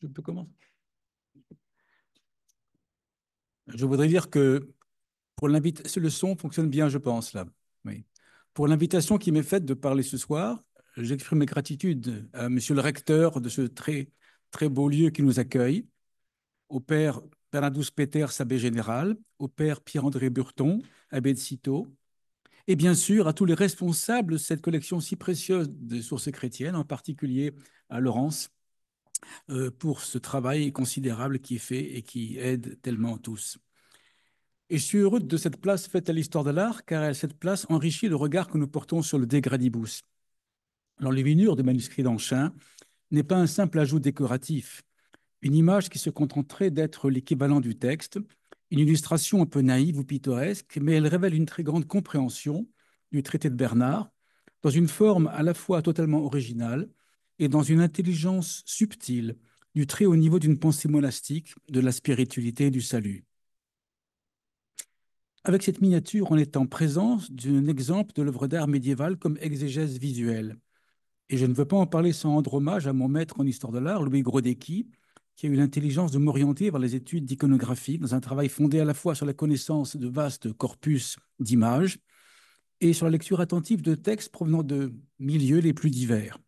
Je peux commencer. Je voudrais dire que pour l'invitation, le son fonctionne bien, je pense, là. Oui. Pour l'invitation qui m'est faite de parler ce soir, j'exprime mes gratitudes à Monsieur le recteur de ce très, très beau lieu qui nous accueille, au père Bernardus Peters, abbé général, au père Pierre-André Burton, abbé de Cîteaux, et bien sûr à tous les responsables de cette collection si précieuse de sources chrétiennes, en particulier à Laurence, pour ce travail considérable qui est fait et qui aide tellement tous. Et je suis heureux de cette place faite à l'histoire de l'art, car cette place enrichit le regard que nous portons sur le De Gradibus. Alors, l'évinure de manuscrits d'Anchin n'est pas un simple ajout décoratif, une image qui se contenterait d'être l'équivalent du texte, une illustration un peu naïve ou pittoresque, mais elle révèle une très grande compréhension du traité de Bernard, dans une forme à la fois totalement originale et dans une intelligence subtile du très haut niveau d'une pensée monastique, de la spiritualité et du salut. Avec cette miniature, on est en présence d'un exemple de l'œuvre d'art médiévale comme exégèse visuelle. Et je ne veux pas en parler sans rendre hommage à mon maître en histoire de l'art, Louis Grodecki, qui a eu l'intelligence de m'orienter vers les études d'iconographie dans un travail fondé à la fois sur la connaissance de vastes corpus d'images et sur la lecture attentive de textes provenant de milieux les plus divers.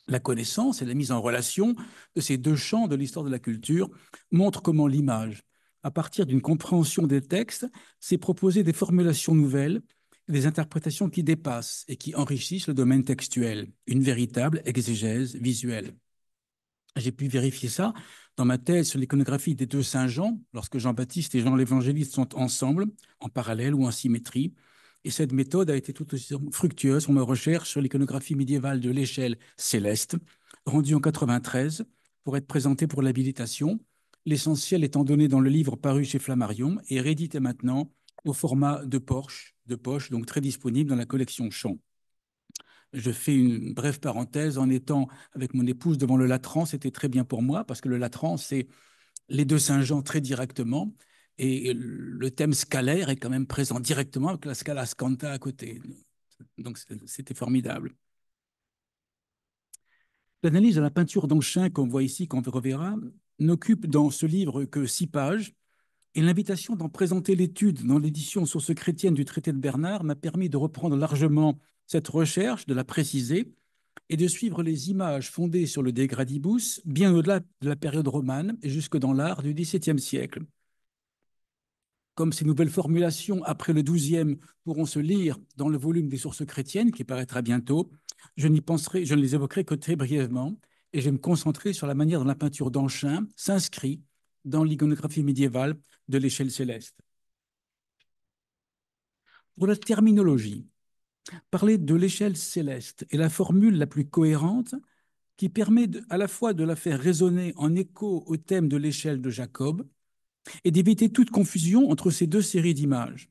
La connaissance et la mise en relation de ces deux champs de l'histoire de la culture montrent comment l'image, à partir d'une compréhension des textes, s'est proposé des formulations nouvelles, des interprétations qui dépassent et qui enrichissent le domaine textuel, une véritable exégèse visuelle. J'ai pu vérifier ça dans ma thèse sur l'iconographie des deux Saint Jean, lorsque Jean-Baptiste et Jean l'Évangéliste sont ensemble, en parallèle ou en symétrie. Et cette méthode a été tout aussi fructueuse pour ma recherche sur l'iconographie médiévale de l'échelle céleste, rendue en 93 pour être présentée pour l'habilitation, l'essentiel étant donné dans le livre paru chez Flammarion et réédité maintenant au format de poche, donc très disponible dans la collection Champ. Je fais une brève parenthèse en étant avec mon épouse devant le Latran, c'était très bien pour moi parce que le Latran, c'est les deux Saint-Jean très directement et le thème scalaire est quand même présent directement avec la Scala Scanta à côté. Donc c'était formidable. L'analyse de la peinture d'Anchin qu'on voit ici, qu'on reverra, n'occupe dans ce livre que 6 pages et l'invitation d'en présenter l'étude dans l'édition Sources chrétiennes du traité de Bernard m'a permis de reprendre largement cette recherche, de la préciser et de suivre les images fondées sur le De Gradibus bien au-delà de la période romane et jusque dans l'art du XVIIe siècle. Comme ces nouvelles formulations après le XIIe pourront se lire dans le volume des sources chrétiennes qui paraîtra bientôt, je ne les évoquerai que très brièvement et je vais me concentrer sur la manière dont la peinture d'Anchin s'inscrit dans l'iconographie médiévale de l'échelle céleste. Pour la terminologie, parler de l'échelle céleste est la formule la plus cohérente qui permet à la fois de la faire résonner en écho au thème de l'échelle de Jacob et d'éviter toute confusion entre ces deux séries d'images.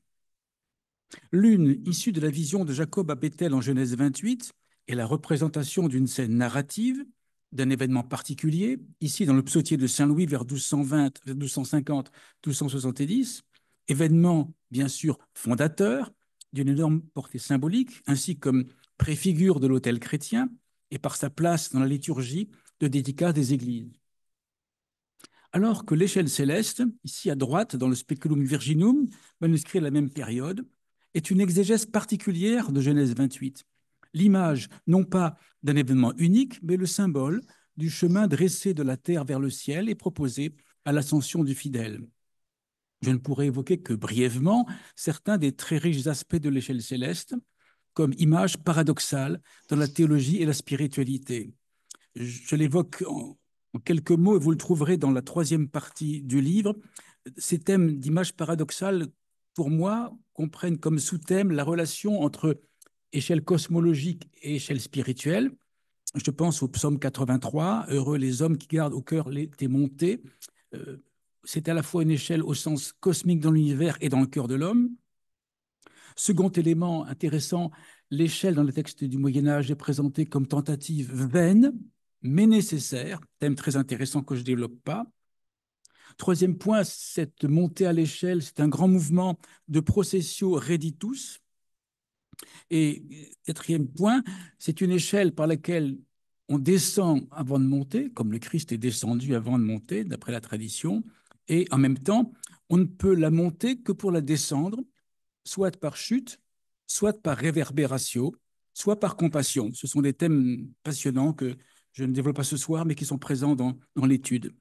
L'une, issue de la vision de Jacob à Bethel en Genèse 28, est la représentation d'une scène narrative, d'un événement particulier, ici dans le psautier de Saint-Louis vers 1220, 1250, 1270, événement bien sûr fondateur, d'une énorme portée symbolique, ainsi comme préfigure de l'autel chrétien, et par sa place dans la liturgie de dédicace des églises. Alors que l'échelle céleste, ici à droite dans le Speculum Virginum, manuscrit à la même période, est une exégèse particulière de Genèse 28. L'image, non pas d'un événement unique, mais le symbole du chemin dressé de la terre vers le ciel et proposé à l'ascension du fidèle. Je ne pourrai évoquer que brièvement certains des très riches aspects de l'échelle céleste, comme image paradoxale dans la théologie et la spiritualité. Je l'évoque en quelques mots et vous le trouverez dans la troisième partie du livre. Ces thèmes d'image paradoxale, pour moi, comprennent comme sous-thème la relation entre échelle cosmologique et échelle spirituelle. Je pense au psaume 83, « Heureux les hommes qui gardent au cœur tes montées ». C'est à la fois une échelle au sens cosmique dans l'univers et dans le cœur de l'homme. Second élément intéressant, l'échelle dans le texte du Moyen-Âge est présentée comme tentative vaine, mais nécessaire, thème très intéressant que je ne développe pas. Troisième point, cette montée à l'échelle, c'est un grand mouvement de processio reditus. Et quatrième point, c'est une échelle par laquelle On descend avant de monter, comme le Christ est descendu avant de monter, d'après la tradition, et en même temps, on ne peut la monter que pour la descendre, soit par chute, soit par réverbératio, soit par compassion. Ce sont des thèmes passionnants que je ne développe pas ce soir, mais qui sont présents dans l'étude.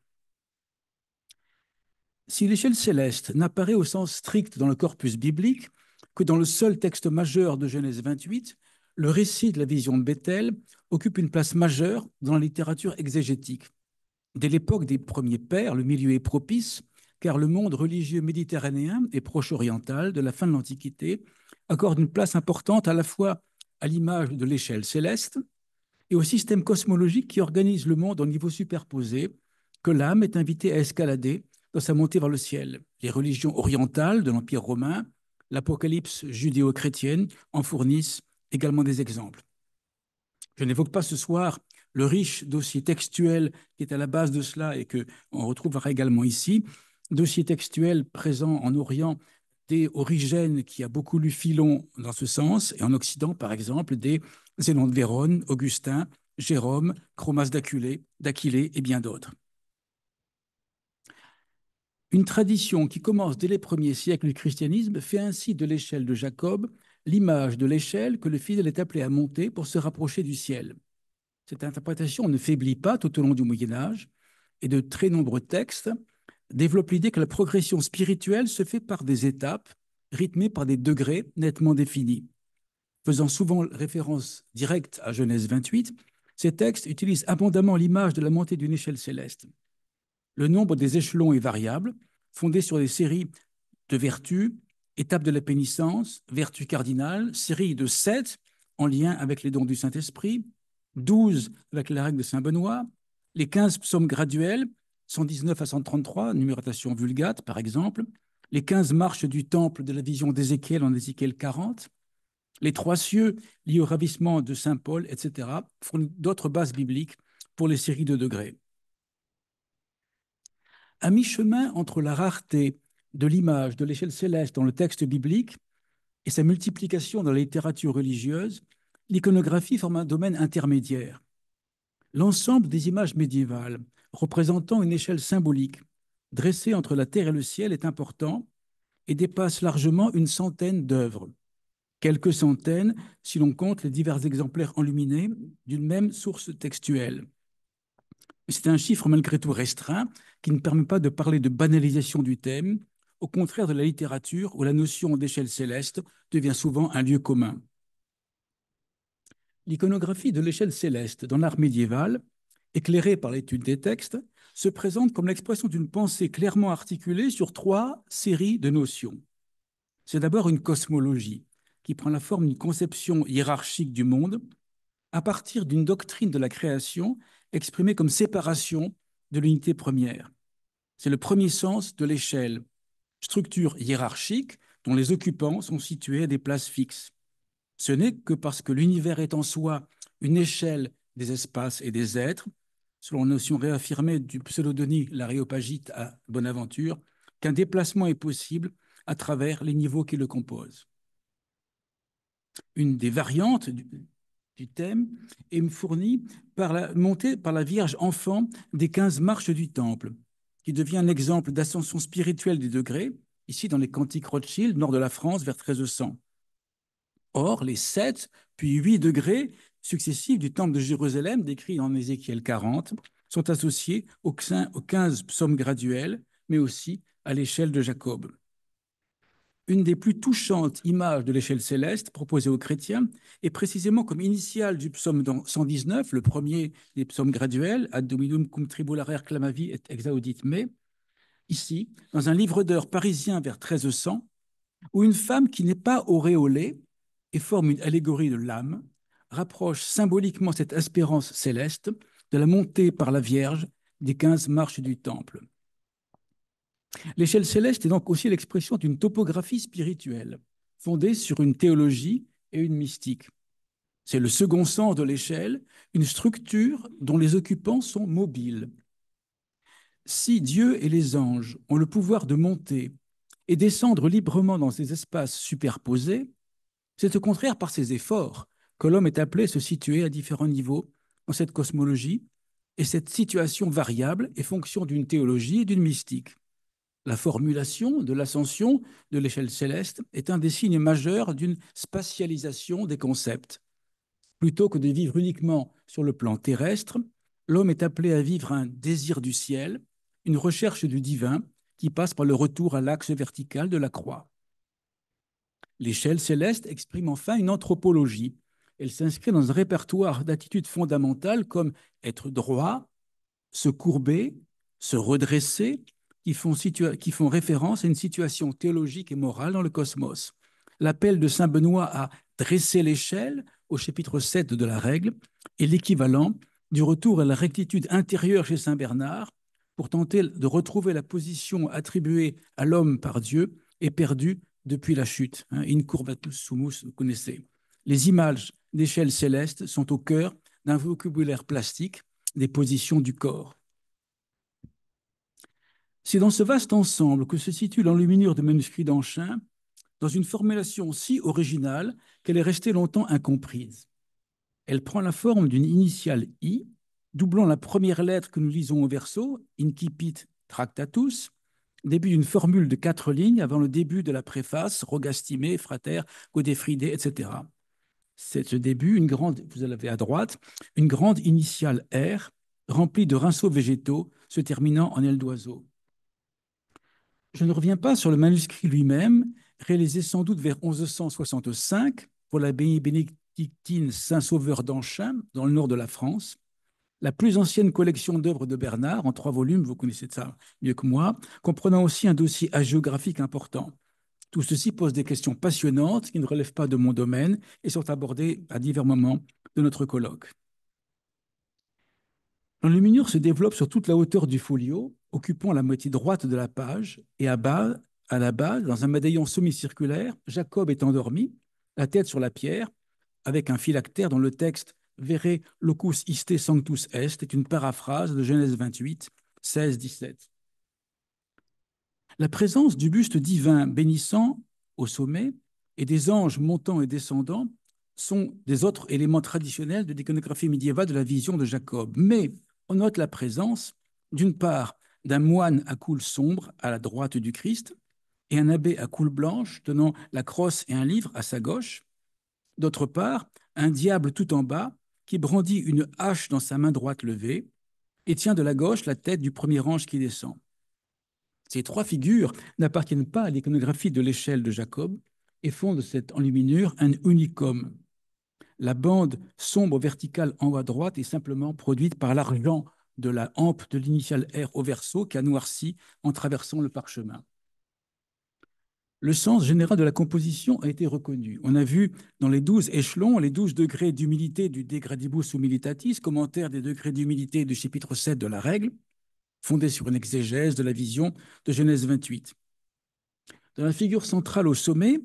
Si l'échelle céleste n'apparaît au sens strict dans le corpus biblique que dans le seul texte majeur de Genèse 28, le récit de la vision de Bethel occupe une place majeure dans la littérature exégétique. Dès l'époque des premiers pères, le milieu est propice, car le monde religieux méditerranéen et proche-oriental de la fin de l'Antiquité accorde une place importante à la fois à l'image de l'échelle céleste et au système cosmologique qui organise le monde au niveau superposé, que l'âme est invitée à escalader dans sa montée vers le ciel. Les religions orientales de l'Empire romain, l'Apocalypse judéo-chrétienne en fournissent également des exemples. Je n'évoque pas ce soir le riche dossier textuel qui est à la base de cela et qu'on retrouvera également ici, dossier textuel présent en Orient des Origènes qui a beaucoup lu Philon dans ce sens, et en Occident, par exemple, des Zénon de Vérone, Augustin, Jérôme, Chromas d'Aquilée et bien d'autres. Une tradition qui commence dès les premiers siècles du christianisme fait ainsi de l'échelle de Jacob l'image de l'échelle que le fidèle est appelé à monter pour se rapprocher du ciel. Cette interprétation ne faiblit pas tout au long du Moyen Âge et de très nombreux textes développent l'idée que la progression spirituelle se fait par des étapes rythmées par des degrés nettement définis. Faisant souvent référence directe à Genèse 28, ces textes utilisent abondamment l'image de la montée d'une échelle céleste. Le nombre des échelons est variable, fondé sur des séries de vertus, étapes de la pénitence, vertus cardinales, série de 7 en lien avec les dons du Saint-Esprit, 12 avec la règle de Saint-Benoît, les 15 psaumes graduels, 119 à 133, numérotation vulgate par exemple, les 15 marches du temple de la vision d'Ézéchiel en Ézéchiel 40, les 3 cieux liés au ravissement de Saint Paul, etc., font d'autres bases bibliques pour les séries de degrés. À mi-chemin entre la rareté de l'image de l'échelle céleste dans le texte biblique et sa multiplication dans la littérature religieuse, l'iconographie forme un domaine intermédiaire. L'ensemble des images médiévales représentant une échelle symbolique dressée entre la terre et le ciel est important et dépasse largement une centaine d'œuvres. Quelques centaines si l'on compte les divers exemplaires enluminés d'une même source textuelle. C'est un chiffre malgré tout restreint qui ne permet pas de parler de banalisation du thème, au contraire de la littérature où la notion d'échelle céleste devient souvent un lieu commun. L'iconographie de l'échelle céleste dans l'art médiéval, éclairée par l'étude des textes, se présente comme l'expression d'une pensée clairement articulée sur 3 séries de notions. C'est d'abord une cosmologie qui prend la forme d'une conception hiérarchique du monde à partir d'une doctrine de la création exprimée comme séparation de l'unité première. C'est le premier sens de l'échelle, structure hiérarchique dont les occupants sont situés à des places fixes. Ce n'est que parce que l'univers est en soi une échelle des espaces et des êtres, selon la notion réaffirmée du pseudo-Denis l'Aréopagite à Bonaventure, qu'un déplacement est possible à travers les niveaux qui le composent. Une des variantes du thème est fournie par la montée par la Vierge enfant des 15 marches du temple, qui devient un exemple d'ascension spirituelle des degrés, ici dans les Cantiques Rothschild, nord de la France, vers 1300. Or, les 7 puis 8 degrés successifs du temple de Jérusalem, décrits en Ézéchiel 40, sont associés aux 15 psaumes graduels, mais aussi à l'échelle de Jacob. Une des plus touchantes images de l'échelle céleste proposée aux chrétiens est précisément comme initiale du psaume 119, le premier des psaumes graduels, Ad Dominum cum tribulare clamavi et exaudit me, ici, dans un livre d'heures parisien vers 1300, où une femme qui n'est pas auréolée et forme une allégorie de l'âme, rapproche symboliquement cette espérance céleste de la montée par la Vierge des 15 marches du temple. L'échelle céleste est donc aussi l'expression d'une topographie spirituelle, fondée sur une théologie et une mystique. C'est le second sens de l'échelle, une structure dont les occupants sont mobiles. Si Dieu et les anges ont le pouvoir de monter et descendre librement dans ces espaces superposés, c'est au contraire par ses efforts que l'homme est appelé à se situer à différents niveaux dans cette cosmologie, et cette situation variable est fonction d'une théologie et d'une mystique. La formulation de l'ascension de l'échelle céleste est un des signes majeurs d'une spatialisation des concepts. Plutôt que de vivre uniquement sur le plan terrestre, l'homme est appelé à vivre un désir du ciel, une recherche du divin qui passe par le retour à l'axe vertical de la croix. L'échelle céleste exprime enfin une anthropologie. Elle s'inscrit dans un répertoire d'attitudes fondamentales comme être droit, se courber, se redresser, qui font référence à une situation théologique et morale dans le cosmos. L'appel de saint Benoît à dresser l'échelle au chapitre 7 de la règle est l'équivalent du retour à la rectitude intérieure chez saint Bernard pour tenter de retrouver la position attribuée à l'homme par Dieu et perdue depuis la chute. In curvatus sumus, vous connaissez. Les images d'échelle céleste sont au cœur d'un vocabulaire plastique des positions du corps. C'est dans ce vaste ensemble que se situe l'enluminure de manuscrits d'Anchin, dans une formulation si originale qu'elle est restée longtemps incomprise. Elle prend la forme d'une initiale I, doublant la première lettre que nous lisons au verso, incipit tractatus, début d'une formule de 4 lignes avant le début de la préface, rogastime, frater, godefride, etc. C'est ce début, vous l'avez à droite, une grande initiale R, remplie de rinceaux végétaux, se terminant en aile d'oiseau. Je ne reviens pas sur le manuscrit lui-même, réalisé sans doute vers 1165 pour l'abbaye bénédictine Saint-Sauveur d'Anchin, dans le nord de la France. La plus ancienne collection d'œuvres de Bernard, en 3 volumes, vous connaissez ça mieux que moi, comprenant aussi un dossier hagiographique important. Tout ceci pose des questions passionnantes qui ne relèvent pas de mon domaine et sont abordées à divers moments de notre colloque. L'enluminure se développe sur toute la hauteur du folio, occupant la moitié droite de la page, et à la base, dans un médaillon semi-circulaire, Jacob est endormi, la tête sur la pierre, avec un phylactère dont le texte Vere locus iste sanctus est est une paraphrase de Genèse 28, 16-17. La présence du buste divin bénissant au sommet et des anges montant et descendant sont des autres éléments traditionnels de l'iconographie médiévale de la vision de Jacob. Mais on note la présence, d'une part, d'un moine à coule sombre à la droite du Christ et un abbé à coule blanche tenant la crosse et un livre à sa gauche. D'autre part, un diable tout en bas qui brandit une hache dans sa main droite levée et tient de la gauche la tête du premier ange qui descend. Ces 3 figures n'appartiennent pas à l'iconographie de l'échelle de Jacob et font de cette enluminure un unicum. La bande sombre verticale en haut à droite est simplement produite par l'argent de la hampe de l'initiale R au verso qui a noirci en traversant le parchemin. Le sens général de la composition a été reconnu. On a vu dans les 12 échelons, les 12 degrés d'humilité du De Gradibus Humilitatis, commentaire des degrés d'humilité du chapitre 7 de la règle, fondé sur une exégèse de la vision de Genèse 28. Dans la figure centrale au sommet,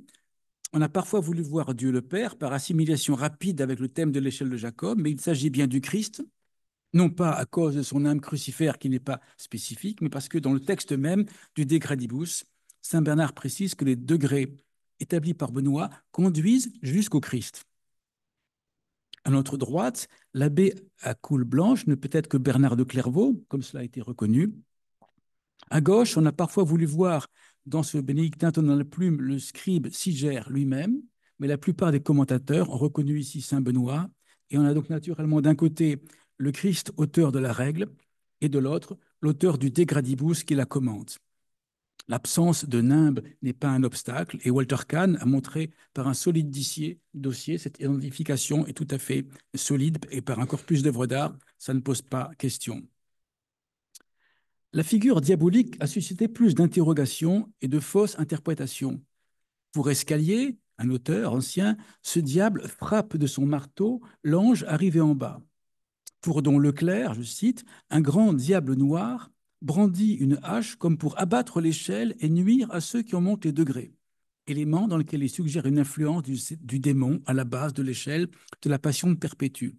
on a parfois voulu voir Dieu le Père par assimilation rapide avec le thème de l'échelle de Jacob, mais il s'agit bien du Christ, non pas à cause de son âme crucifère qui n'est pas spécifique, mais parce que dans le texte même du De Gradibus, saint Bernard précise que les degrés établis par Benoît conduisent jusqu'au Christ. À notre droite, l'abbé à coule blanche ne peut être que Bernard de Clairvaux, comme cela a été reconnu. À gauche, on a parfois voulu voir dans ce bénédictin tenant la plume le scribe Siger lui-même, mais la plupart des commentateurs ont reconnu ici saint Benoît, et on a donc naturellement d'un côté le Christ auteur de la règle, et de l'autre l'auteur du De Gradibus qui la commente. L'absence de nimbe n'est pas un obstacle, et Walter Kahn a montré par un solide dossier cette identification est tout à fait solide, et par un corpus d'œuvres d'art, ça ne pose pas question. La figure diabolique a suscité plus d'interrogations et de fausses interprétations. Pour Escalier, un auteur ancien, ce diable frappe de son marteau l'ange arrivé en bas. Pour Don Leclerc, je cite, un grand diable noir brandit une hache comme pour abattre l'échelle et nuire à ceux qui en montent les degrés, élément dans lequel il suggère une influence du démon à la base de l'échelle de la passion de Perpétue.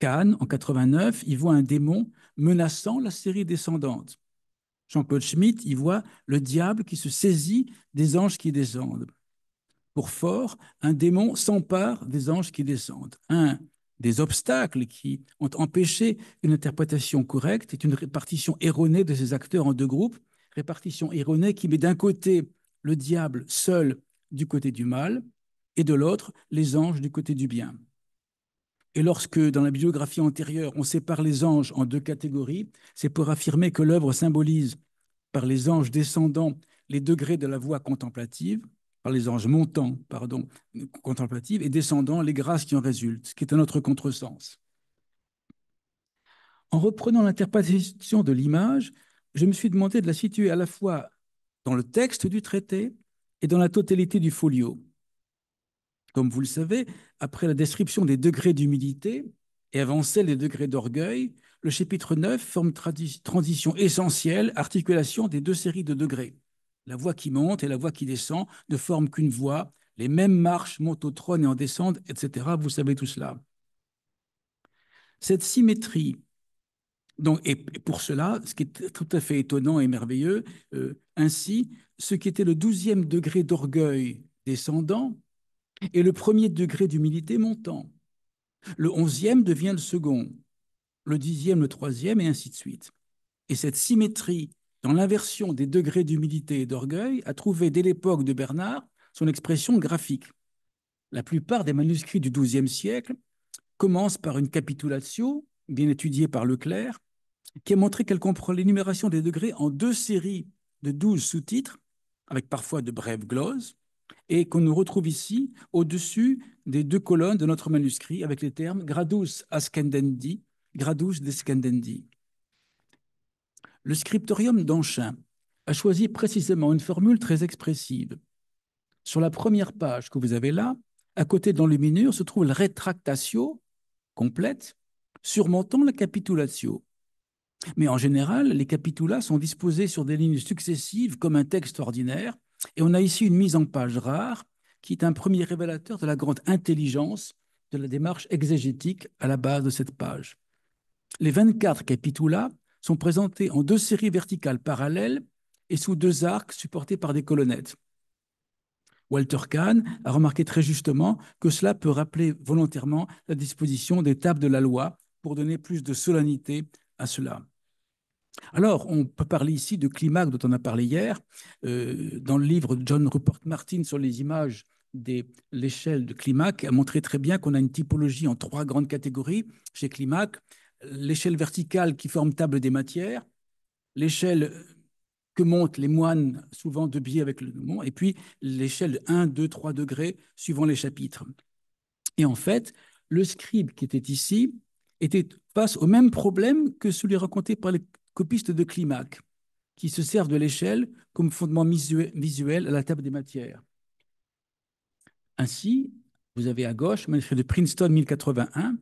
Kahn, en 89, y voit un démon menaçant la série descendante. Jean-Claude Schmitt y voit le diable qui se saisit des anges qui descendent. Pour Faure, un démon s'empare des anges qui descendent. Un des obstacles qui ont empêché une interprétation correcte est une répartition erronée de ces acteurs en deux groupes, répartition erronée qui met d'un côté le diable seul du côté du mal et de l'autre les anges du côté du bien. Et lorsque, dans la biographie antérieure, on sépare les anges en deux catégories, c'est pour affirmer que l'œuvre symbolise, par les anges descendants, les degrés de la voie contemplative, par les anges montants, pardon, contemplative, et descendants, les grâces qui en résultent, ce qui est un autre contresens. En reprenant l'interprétation de l'image, je me suis demandé de la situer à la fois dans le texte du traité et dans la totalité du folio. Comme vous le savez, après la description des degrés d'humilité et avant celle des degrés d'orgueil, le chapitre 9 forme transition essentielle, articulation des deux séries de degrés. La voie qui monte et la voie qui descend ne forment qu'une voie, les mêmes marches montent au trône et en descendent, etc. Vous savez tout cela. Cette symétrie, donc, et pour cela, ce qui est tout à fait étonnant et merveilleux, ainsi, ce qui était le 12e degré d'orgueil descendant et le premier degré d'humilité montant. Le 11e devient le second, le 10e le troisième, et ainsi de suite. Et cette symétrie dans l'inversion des degrés d'humilité et d'orgueil a trouvé dès l'époque de Bernard son expression graphique. La plupart des manuscrits du XIIe siècle commencent par une capitulatio, bien étudiée par Leclerc, qui a montré qu'elle comprend l'énumération des degrés en deux séries de 12 sous-titres, avec parfois de brèves gloses, et qu'on nous retrouve ici au-dessus des deux colonnes de notre manuscrit avec les termes gradus ascendendi, gradus descendendi. Le scriptorium d'Anchin a choisi précisément une formule très expressive. Sur la première page que vous avez là, à côté de l'enluminure se trouve la rétractatio complète, surmontant la capitulatio. Mais en général, les capitulas sont disposés sur des lignes successives comme un texte ordinaire, et on a ici une mise en page rare qui est un premier révélateur de la grande intelligence de la démarche exégétique à la base de cette page. Les 24 capitulas sont présentés en deux séries verticales parallèles et sous deux arcs supportés par des colonnettes. Walter Kahn a remarqué très justement que cela peut rappeler volontairement la disposition des tables de la loi pour donner plus de solennité à cela. Alors, on peut parler ici de climax dont on a parlé hier. Dans le livre de John Rupert Martin sur les images de l'échelle de climax, a montré très bien qu'on a une typologie en trois grandes catégories chez climax. L'échelle verticale qui forme table des matières, l'échelle que montent les moines, souvent de biais avec le mont, et puis l'échelle de 1, 2, 3 degrés suivant les chapitres. Et en fait, le scribe qui était ici était face au même problème que celui raconté par les copistes de Climac, qui se servent de l'échelle comme fondement visuel à la table des matières. Ainsi, vous avez à gauche, manuscrit de Princeton 1081,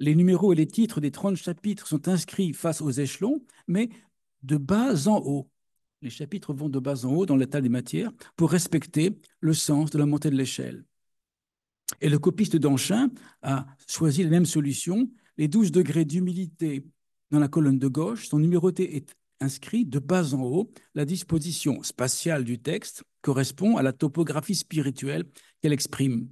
les numéros et les titres des 30 chapitres sont inscrits face aux échelons, mais de bas en haut. Les chapitres vont de bas en haut dans la table des matières pour respecter le sens de la montée de l'échelle. Et le copiste d'Anchin a choisi la même solution. Les 12 degrés d'humilité dans la colonne de gauche sont numérotés et inscrits de bas en haut. La disposition spatiale du texte correspond à la topographie spirituelle qu'elle exprime.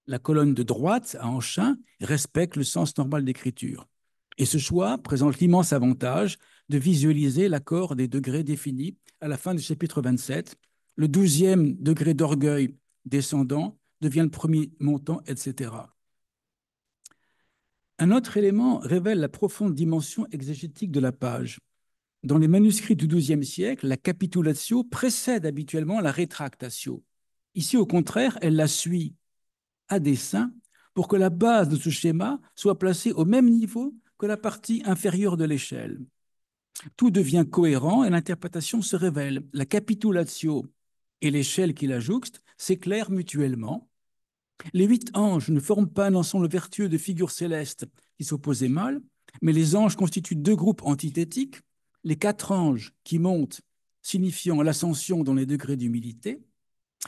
La colonne de droite, à Anchin, respecte le sens normal d'écriture. Et ce choix présente l'immense avantage de visualiser l'accord des degrés définis à la fin du chapitre 27. Le 12e degré d'orgueil descendant devient le premier montant, etc. Un autre élément révèle la profonde dimension exégétique de la page. Dans les manuscrits du XIIe siècle, la capitulatio précède habituellement la rétractatio. Ici, au contraire, elle la suit à dessein pour que la base de ce schéma soit placée au même niveau que la partie inférieure de l'échelle. Tout devient cohérent et l'interprétation se révèle. La capitulatio et l'échelle qui la jouxte s'éclairent mutuellement. Les 8 anges ne forment pas un ensemble vertueux de figures célestes qui s'opposaient mal, mais les anges constituent deux groupes antithétiques. Les 4 anges qui montent, signifiant l'ascension dans les degrés d'humilité,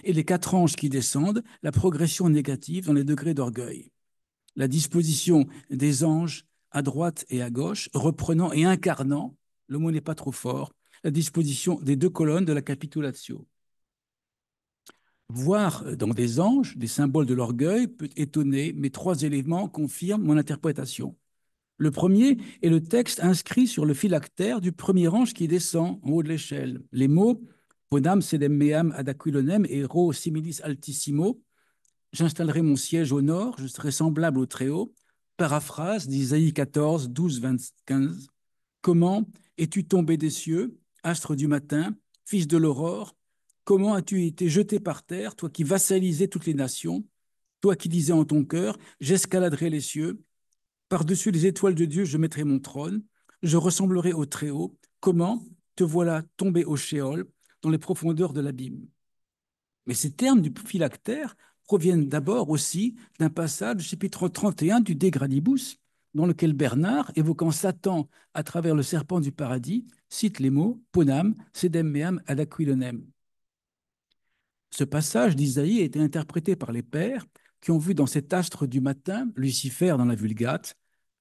et les 4 anges qui descendent, la progression négative dans les degrés d'orgueil. La disposition des anges à droite et à gauche, reprenant et incarnant, le mot n'est pas trop fort, la disposition des deux colonnes de la capitulatio. Voir dans des anges des symboles de l'orgueil peut étonner, mais trois éléments confirment mon interprétation. Le premier est le texte inscrit sur le phylactère du premier ange qui descend en haut de l'échelle. Les mots Ponam sedem meam ad aquilonem et Ro similis altissimo. J'installerai mon siège au nord, je serai semblable au Très-Haut. Paraphrase d'Isaïe 14, 12, 15. Comment es-tu tombé des cieux, astre du matin, fils de l'aurore? Comment as-tu été jeté par terre, toi qui vassalisais toutes les nations, toi qui disais en ton cœur, j'escaladerai les cieux, par-dessus les étoiles de Dieu, je mettrai mon trône, je ressemblerai au Très-Haut. Comment te voilà tombé au Shéol, dans les profondeurs de l'abîme? Mais ces termes du phylactère proviennent d'abord aussi d'un passage du chapitre 31 du De Gradibus, dans lequel Bernard, évoquant Satan à travers le serpent du paradis, cite les mots Ponam, sedem meam ad aquilonem. Ce passage d'Isaïe a été interprété par les pères qui ont vu dans cet astre du matin, Lucifer dans la Vulgate,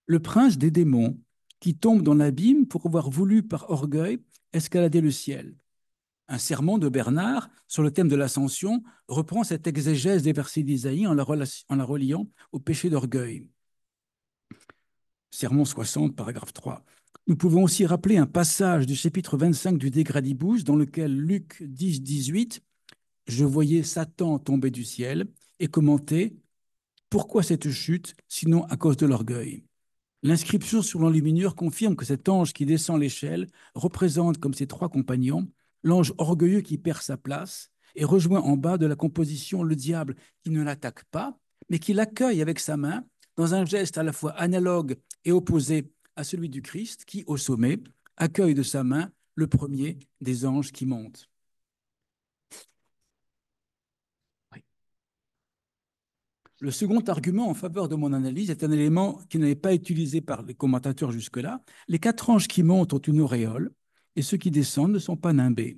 le prince des démons qui tombe dans l'abîme pour avoir voulu par orgueil escalader le ciel. Un sermon de Bernard sur le thème de l'ascension reprend cette exégèse des versets d'Isaïe en la reliant au péché d'orgueil. Sermon 60, paragraphe 3. Nous pouvons aussi rappeler un passage du chapitre 25 du De Gradibus dans lequel Luc 10, 18, je voyais Satan tomber du ciel et commenter pourquoi cette chute, sinon à cause de l'orgueil. L'inscription sur l'enluminure confirme que cet ange qui descend l'échelle représente, comme ses trois compagnons, l'ange orgueilleux qui perd sa place et rejoint en bas de la composition le diable qui ne l'attaque pas, mais qui l'accueille avec sa main dans un geste à la fois analogue et opposé à celui du Christ qui, au sommet, accueille de sa main le premier des anges qui montent. Le second argument en faveur de mon analyse est un élément qui n'avait pas été utilisé par les commentateurs jusque-là. Les quatre anges qui montent ont une auréole et ceux qui descendent ne sont pas nimbés.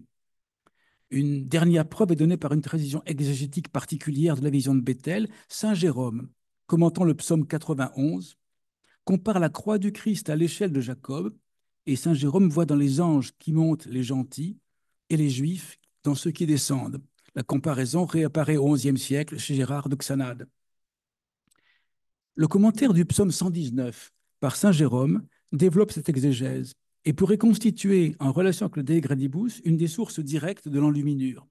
Une dernière preuve est donnée par une précision exégétique particulière de la vision de Bethel. Saint Jérôme, commentant le psaume 91, compare la croix du Christ à l'échelle de Jacob et Saint Jérôme voit dans les anges qui montent les gentils et les juifs dans ceux qui descendent. La comparaison réapparaît au XIe siècle chez Gérard d'Oxanade. Le commentaire du psaume 119 par saint Jérôme développe cette exégèse et pourrait constituer, en relation avec le De Gradibus, une des sources directes de l'enluminure.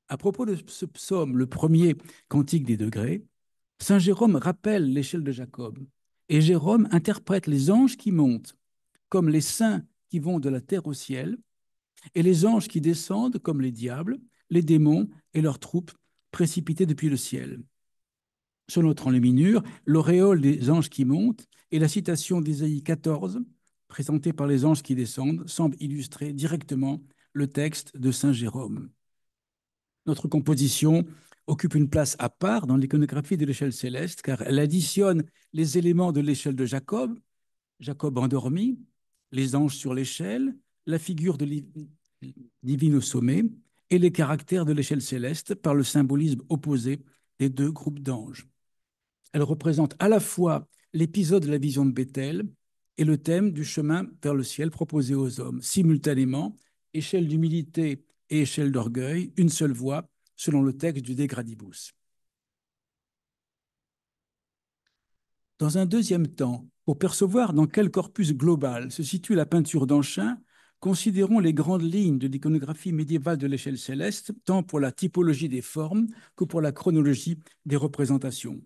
À propos de ce psaume, le premier cantique des degrés, saint Jérôme rappelle l'échelle de Jacob et Jérôme interprète les anges qui montent comme les saints qui vont de la terre au ciel et les anges qui descendent comme les diables, les démons et leurs troupes précipités depuis le ciel. Sur notre enluminure, l'auréole des anges qui montent et la citation d'Ésaïe 14, présentée par les anges qui descendent, semble illustrer directement le texte de saint Jérôme. Notre composition occupe une place à part dans l'iconographie de l'échelle céleste, car elle additionne les éléments de l'échelle de Jacob, Jacob endormi, les anges sur l'échelle, la figure de divine au sommet, et les caractères de l'échelle céleste par le symbolisme opposé des deux groupes d'anges. Elle représente à la fois l'épisode de la vision de Bethel et le thème du chemin vers le ciel proposé aux hommes. Simultanément, échelle d'humilité et échelle d'orgueil, une seule voie, selon le texte du De Gradibus. Dans un deuxième temps, pour percevoir dans quel corpus global se situe la peinture d'Anchin, considérons les grandes lignes de l'iconographie médiévale de l'échelle céleste, tant pour la typologie des formes que pour la chronologie des représentations.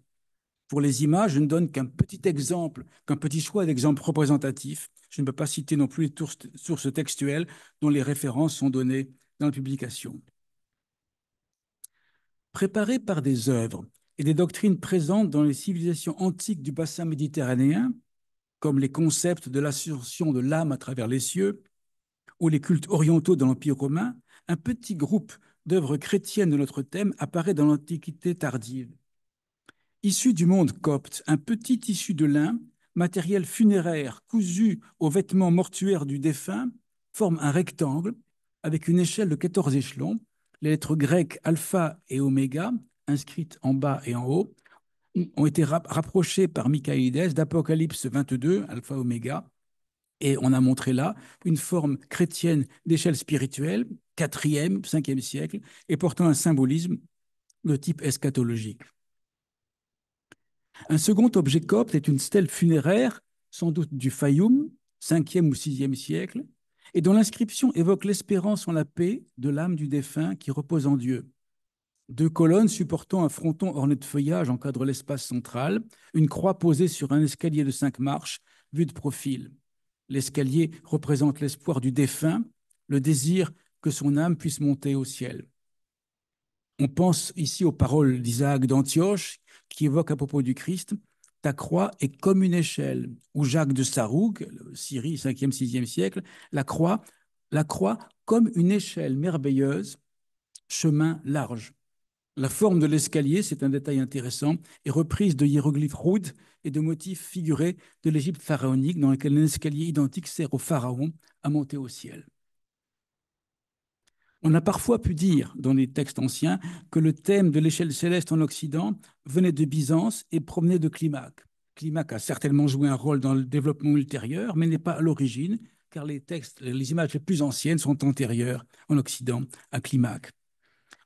Pour les images, je ne donne qu'un petit exemple, qu'un petit choix d'exemples représentatifs. Je ne peux pas citer non plus les sources textuelles dont les références sont données dans la publication. Préparées par des œuvres et des doctrines présentes dans les civilisations antiques du bassin méditerranéen, comme les concepts de l'ascension de l'âme à travers les cieux ou les cultes orientaux de l'Empire romain, un petit groupe d'œuvres chrétiennes de notre thème apparaît dans l'Antiquité tardive. Issu du monde copte, un petit tissu de lin, matériel funéraire cousu aux vêtements mortuaires du défunt, forme un rectangle avec une échelle de 14 échelons. Les lettres grecques alpha et oméga, inscrites en bas et en haut, ont été rapprochées par Michaïdes d'Apocalypse 22, alpha oméga, et on a montré là une forme chrétienne d'échelle spirituelle, 4e, 5e siècle, et portant un symbolisme de type eschatologique. Un second objet copte est une stèle funéraire, sans doute du Fayoum, 5e ou 6e siècle, et dont l'inscription évoque l'espérance en la paix de l'âme du défunt qui repose en Dieu. Deux colonnes supportant un fronton orné de feuillage encadrent l'espace central, une croix posée sur un escalier de 5 marches, vu de profil. L'escalier représente l'espoir du défunt, le désir que son âme puisse monter au ciel. On pense ici aux paroles d'Isaac d'Antioche qui évoque à propos du Christ: ta croix est comme une échelle. Ou Jacques de Sarouk, Syrie, 5e, 6e siècle, la croix comme une échelle merveilleuse, chemin large. La forme de l'escalier, c'est un détail intéressant, est reprise de hiéroglyphes roudes et de motifs figurés de l'Égypte pharaonique, dans lequel un escalier identique sert au pharaon à monter au ciel. On a parfois pu dire, dans les textes anciens, que le thème de l'échelle céleste en Occident venait de Byzance et provenait de Climaque. Climaque a certainement joué un rôle dans le développement ultérieur, mais n'est pas à l'origine, car les images les plus anciennes sont antérieures en Occident à Climaque.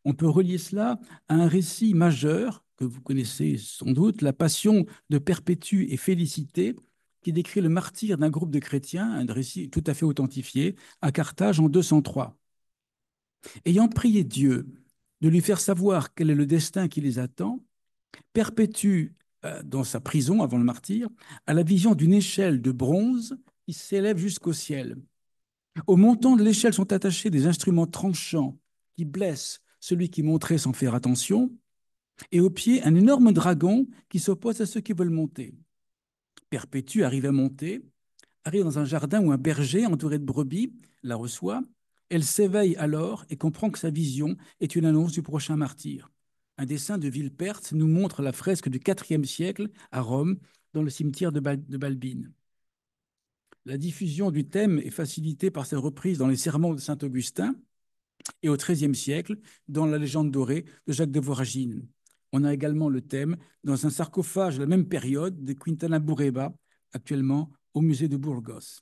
On peut relier cela à un récit majeur que vous connaissez sans doute, la Passion de Perpétue et Félicité, qui décrit le martyre d'un groupe de chrétiens, un récit tout à fait authentifié, à Carthage en 203. Ayant prié Dieu de lui faire savoir quel est le destin qui les attend, Perpétue, dans sa prison avant le martyre, a la vision d'une échelle de bronze qui s'élève jusqu'au ciel. Au montant de l'échelle sont attachés des instruments tranchants qui blessent celui qui monterait sans faire attention, et au pied, un énorme dragon qui s'oppose à ceux qui veulent monter. Perpétue arrive à monter, arrive dans un jardin où un berger entouré de brebis la reçoit. Elle s'éveille alors et comprend que sa vision est une annonce du prochain martyr. Un dessin de Villeperte nous montre la fresque du IVe siècle à Rome, dans le cimetière de Balbine. La diffusion du thème est facilitée par sa reprise dans les sermons de Saint-Augustin et au XIIIe siècle dans la légende dorée de Jacques de Voragine. On a également le thème dans un sarcophage de la même période de Quintana Bureba, actuellement au musée de Burgos.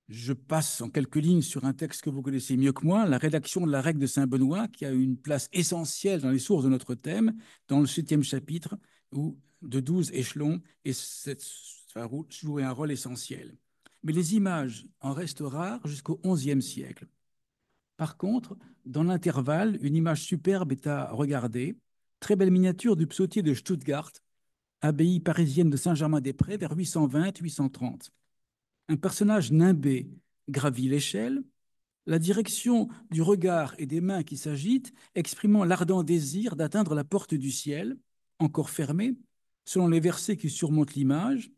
Je passe en quelques lignes sur un texte que vous connaissez mieux que moi, la rédaction de la règle de Saint-Benoît, qui a une place essentielle dans les sources de notre thème, dans le 7e chapitre, où de 12 échelons, et ça va jouer un rôle essentiel. Mais les images en restent rares jusqu'au XIe siècle. Par contre, dans l'intervalle, une image superbe est à regarder. Très belle miniature du psautier de Stuttgart, abbaye parisienne de Saint-Germain-des-Prés, vers 820-830. Un personnage nimbé gravit l'échelle, la direction du regard et des mains qui s'agitent, exprimant l'ardent désir d'atteindre la porte du ciel, encore fermée, selon les versets qui surmontent l'image.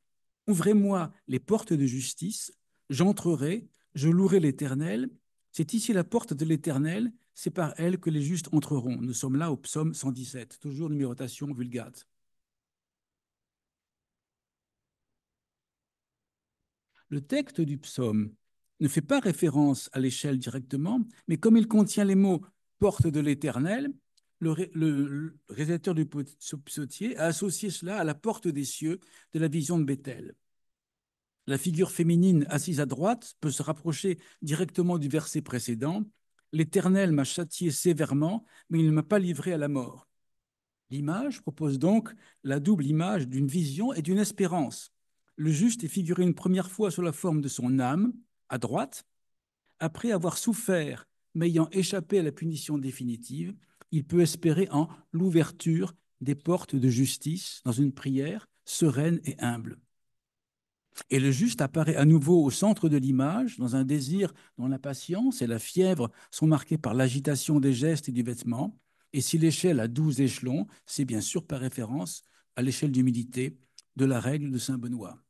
Ouvrez-moi les portes de justice, j'entrerai, je louerai l'Éternel. C'est ici la porte de l'Éternel, c'est par elle que les justes entreront. Nous sommes là au psaume 117, toujours numérotation Vulgate. Le texte du psaume ne fait pas référence à l'échelle directement, mais comme il contient les mots porte de l'Éternel, le rédacteur du psautier a associé cela à la porte des cieux de la vision de Béthel. La figure féminine assise à droite peut se rapprocher directement du verset précédent. L'Éternel m'a châtié sévèrement, mais il ne m'a pas livré à la mort. L'image propose donc la double image d'une vision et d'une espérance. Le juste est figuré une première fois sous la forme de son âme, à droite. Après avoir souffert, mais ayant échappé à la punition définitive, il peut espérer en l'ouverture des portes de justice dans une prière sereine et humble. Et le juste apparaît à nouveau au centre de l'image, dans un désir dont l'impatience et la fièvre sont marquées par l'agitation des gestes et du vêtement. Et si l'échelle a 12 échelons, c'est bien sûr par référence à l'échelle d'humilité de la règle de Saint-Benoît.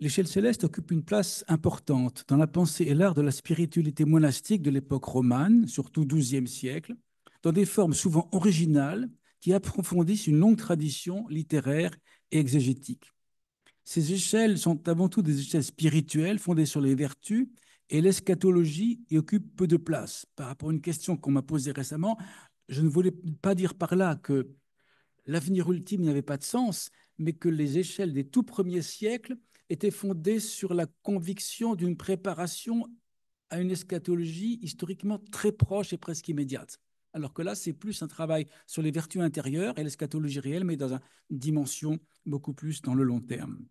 L'échelle céleste occupe une place importante dans la pensée et l'art de la spiritualité monastique de l'époque romane, surtout XIIe siècle, dans des formes souvent originales qui approfondissent une longue tradition littéraire et exégétique. Ces échelles sont avant tout des échelles spirituelles fondées sur les vertus, et l'eschatologie y occupe peu de place. Par rapport à une question qu'on m'a posée récemment, je ne voulais pas dire par là que l'avenir ultime n'avait pas de sens, mais que les échelles des tout premiers siècles étaient fondées sur la conviction d'une préparation à une eschatologie historiquement très proche et presque immédiate. Alors que là, c'est plus un travail sur les vertus intérieures et l'eschatologie réelle, mais dans une dimension beaucoup plus dans le long terme.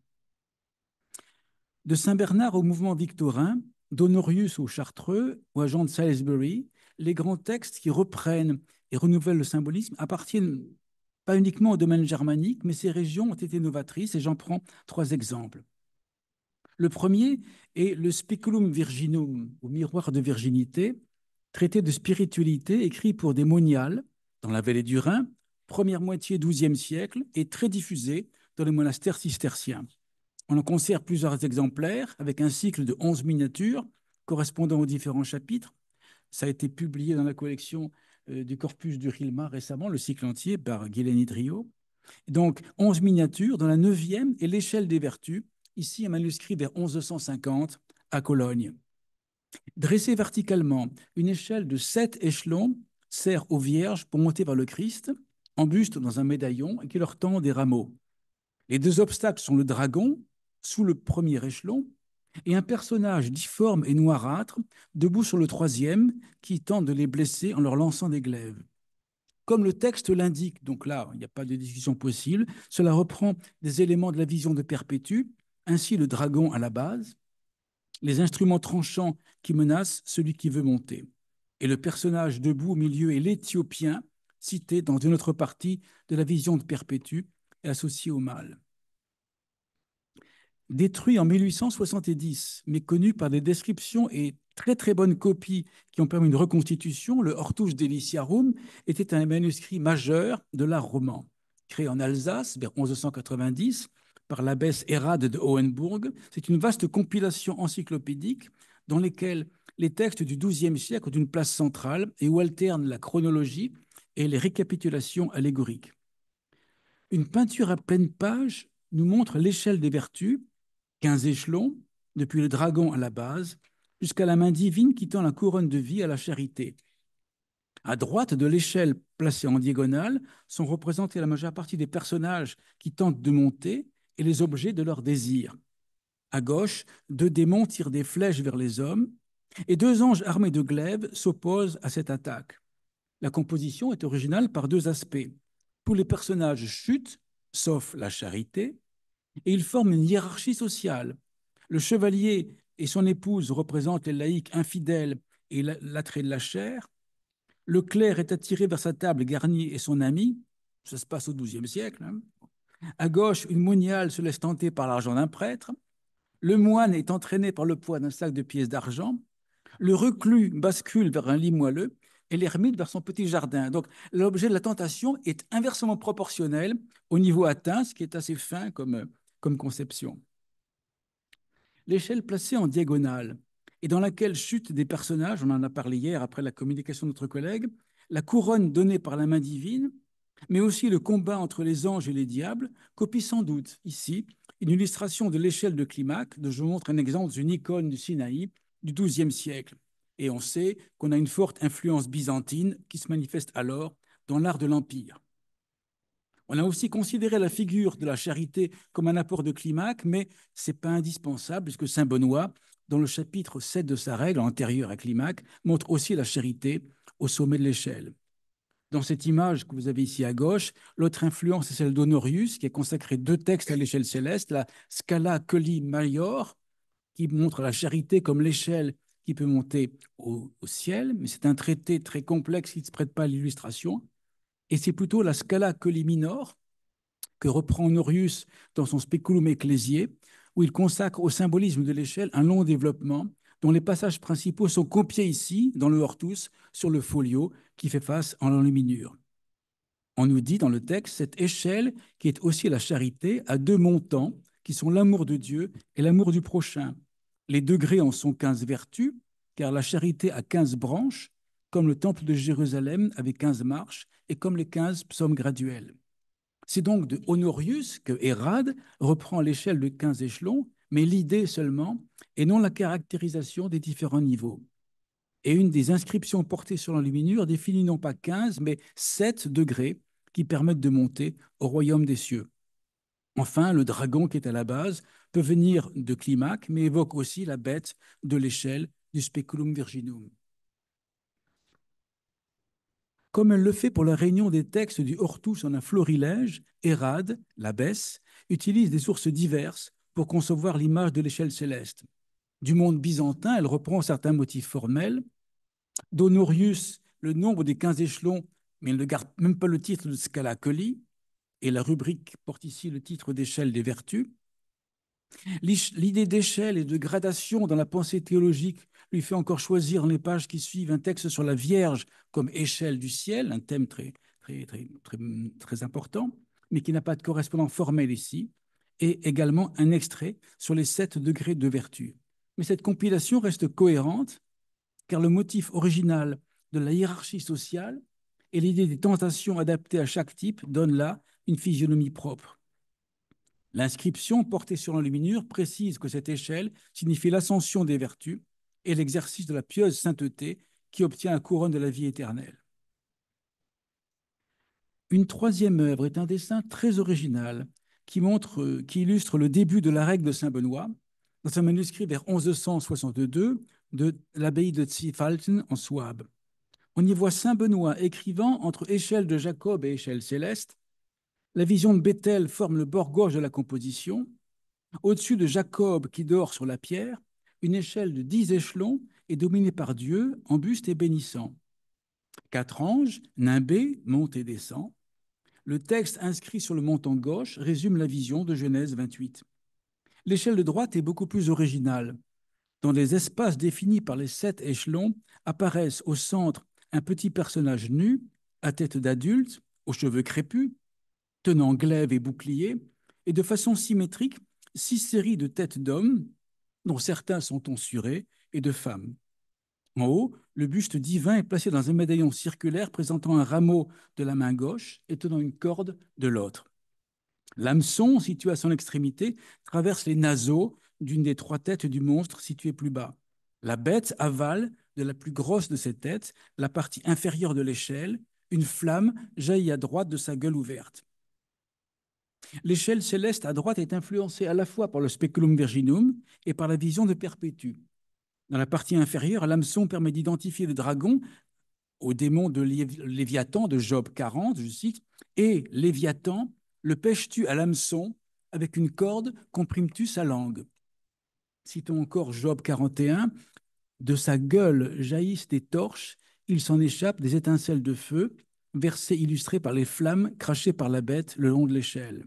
De Saint-Bernard au mouvement victorin, d'Honorius au Chartreux ou à Jean de Salisbury, les grands textes qui reprennent et renouvellent le symbolisme appartiennent pas uniquement au domaine germanique, mais ces régions ont été novatrices et j'en prends trois exemples. Le premier est le Speculum Virginum, ou miroir de virginité, traité de spiritualité écrit pour des moniales dans la vallée du Rhin, première moitié XIIe siècle, et très diffusé dans les monastères cisterciens. On en conserve plusieurs exemplaires avec un cycle de 11 miniatures correspondant aux différents chapitres. Ça a été publié dans la collection du Corpus du Rilma récemment, le cycle entier par Guilaine Drio. Donc, 11 miniatures dans la 9e et l'échelle des vertus, ici un manuscrit vers 1150 à Cologne. Dressé verticalement, une échelle de 7 échelons sert aux vierges pour monter vers le Christ, en buste dans un médaillon et qui leur tend des rameaux. Les deux obstacles sont le dragon, sous le premier échelon, et un personnage difforme et noirâtre, debout sur le troisième, qui tente de les blesser en leur lançant des glaives. Comme le texte l'indique, donc là, il n'y a pas de discussion possible, cela reprend des éléments de la vision de Perpétue, ainsi le dragon à la base, les instruments tranchants qui menacent celui qui veut monter. Et le personnage debout au milieu est l'Éthiopien, cité dans une autre partie de la vision de Perpétue et associé au mal. Détruit en 1870, mais connu par des descriptions et très très bonnes copies qui ont permis une reconstitution, le Hortus Deliciarum était un manuscrit majeur de l'art roman. Créé en Alsace vers 1190 par l'abbesse Hérade de Hohenbourg, c'est une vaste compilation encyclopédique dans laquelle les textes du XIIe siècle ont une place centrale et où alternent la chronologie et les récapitulations allégoriques. Une peinture à pleine page nous montre l'échelle des vertus, 15 échelons, depuis le dragon à la base, jusqu'à la main divine qui tend la couronne de vie à la charité. À droite de l'échelle placée en diagonale sont représentés la majeure partie des personnages qui tentent de monter et les objets de leur désir. À gauche, deux démons tirent des flèches vers les hommes et deux anges armés de glaives s'opposent à cette attaque. La composition est originale par deux aspects. Tous les personnages chutent, sauf la charité, et ils forment une hiérarchie sociale. Le chevalier et son épouse représentent les laïcs infidèles et l'attrait de la chair. Le clerc est attiré vers sa table garnie et son ami. Ça se passe au XIIe siècle. Hein. À gauche, une moniale se laisse tenter par l'argent d'un prêtre. Le moine est entraîné par le poids d'un sac de pièces d'argent. Le reclus bascule vers un lit moelleux et l'ermite vers son petit jardin. Donc, l'objet de la tentation est inversement proportionnel au niveau atteint, ce qui est assez fin comme conception. L'échelle placée en diagonale et dans laquelle chutent des personnages, on en a parlé hier après la communication de notre collègue, la couronne donnée par la main divine, mais aussi le combat entre les anges et les diables, copie sans doute ici une illustration de l'échelle de Climaque, dont je vous montre un exemple d'une icône du Sinaï du XIIe siècle. Et on sait qu'on a une forte influence byzantine qui se manifeste alors dans l'art de l'Empire. On a aussi considéré la figure de la charité comme un apport de Climaque, mais ce n'est pas indispensable, puisque Saint Benoît, dans le chapitre 7 de sa règle antérieure à Climaque, montre aussi la charité au sommet de l'échelle. Dans cette image que vous avez ici à gauche, l'autre influence est celle d'Honorius, qui a consacré deux textes à l'échelle céleste, la Scala Coeli Maior, qui montre la charité comme l'échelle qui peut monter au ciel, mais c'est un traité très complexe qui ne se prête pas à l'illustration. Et c'est plutôt la Scala Coeli Minor que reprend Honorius dans son Speculum Ecclesiae, où il consacre au symbolisme de l'échelle un long développement dont les passages principaux sont copiés ici, dans le Hortus, sur le folio qui fait face en l'enluminure. On nous dit dans le texte, cette échelle, qui est aussi la charité, a deux montants, qui sont l'amour de Dieu et l'amour du prochain. Les degrés en sont 15 vertus, car la charité a 15 branches, comme le temple de Jérusalem avait 15 marches, et comme les 15 psaumes graduels. C'est donc de Honorius que Hérade reprend l'échelle de 15 échelons, mais l'idée seulement, et non la caractérisation des différents niveaux. Et une des inscriptions portées sur l'enluminure définit non pas 15, mais 7 degrés qui permettent de monter au royaume des cieux. Enfin, le dragon qui est à la base peut venir de Climaque, mais évoque aussi la bête de l'échelle du Speculum Virginum. Comme elle le fait pour la réunion des textes du Hortus en un florilège, Hérade, l'abbesse, utilise des sources diverses pour concevoir l'image de l'échelle céleste. Du monde byzantin, elle reprend certains motifs formels. D'Honorius, le nombre des 15 échelons, mais elle ne garde même pas le titre de Scala Colli, et la rubrique porte ici le titre d'échelle des vertus. L'idée d'échelle et de gradation dans la pensée théologique lui fait encore choisir dans les pages qui suivent un texte sur la Vierge comme échelle du ciel, un thème très important, mais qui n'a pas de correspondant formel ici, et également un extrait sur les 7 degrés de vertu. Mais cette compilation reste cohérente, car le motif original de la hiérarchie sociale et l'idée des tentations adaptées à chaque type donnent là une physionomie propre. L'inscription portée sur l'enluminure précise que cette échelle signifie l'ascension des vertus et l'exercice de la pieuse sainteté qui obtient la couronne de la vie éternelle. Une troisième œuvre est un dessin très original qui illustre le début de la règle de Saint Benoît dans un manuscrit vers 1162 de l'abbaye de Zwiefalten en Souabe. On y voit Saint Benoît écrivant entre échelle de Jacob et échelle céleste. La vision de Bethel forme le bord gauche de la composition. Au-dessus de Jacob qui dort sur la pierre, une échelle de 10 échelons est dominée par Dieu en buste et bénissant. 4 anges, nimbés, montent et descendent. Le texte inscrit sur le montant gauche résume la vision de Genèse 28. L'échelle de droite est beaucoup plus originale. Dans les espaces définis par les 7 échelons, apparaissent au centre un petit personnage nu, à tête d'adulte, aux cheveux crépus, tenant glaive et bouclier, et de façon symétrique, 6 séries de têtes d'hommes, dont certains sont tonsurés, et de femmes. En haut, le buste divin est placé dans un médaillon circulaire présentant un rameau de la main gauche et tenant une corde de l'autre. L'hameçon, situé à son extrémité, traverse les naseaux d'une des 3 têtes du monstre située plus bas. La bête avale de la plus grosse de ses têtes la partie inférieure de l'échelle. Une flamme jaillit à droite de sa gueule ouverte. L'échelle céleste à droite est influencée à la fois par le speculum virginum et par la vision de Perpétue. Dans la partie inférieure, l'hameçon permet d'identifier le dragon au démon de Léviathan de Job 40, je cite, et Léviathan, le pêches-tu à l'hameçon, avec une corde comprimes-tu sa langue. Citons encore Job 41, de sa gueule jaillissent des torches, il s'en échappe des étincelles de feu, verset illustré par les flammes crachées par la bête le long de l'échelle.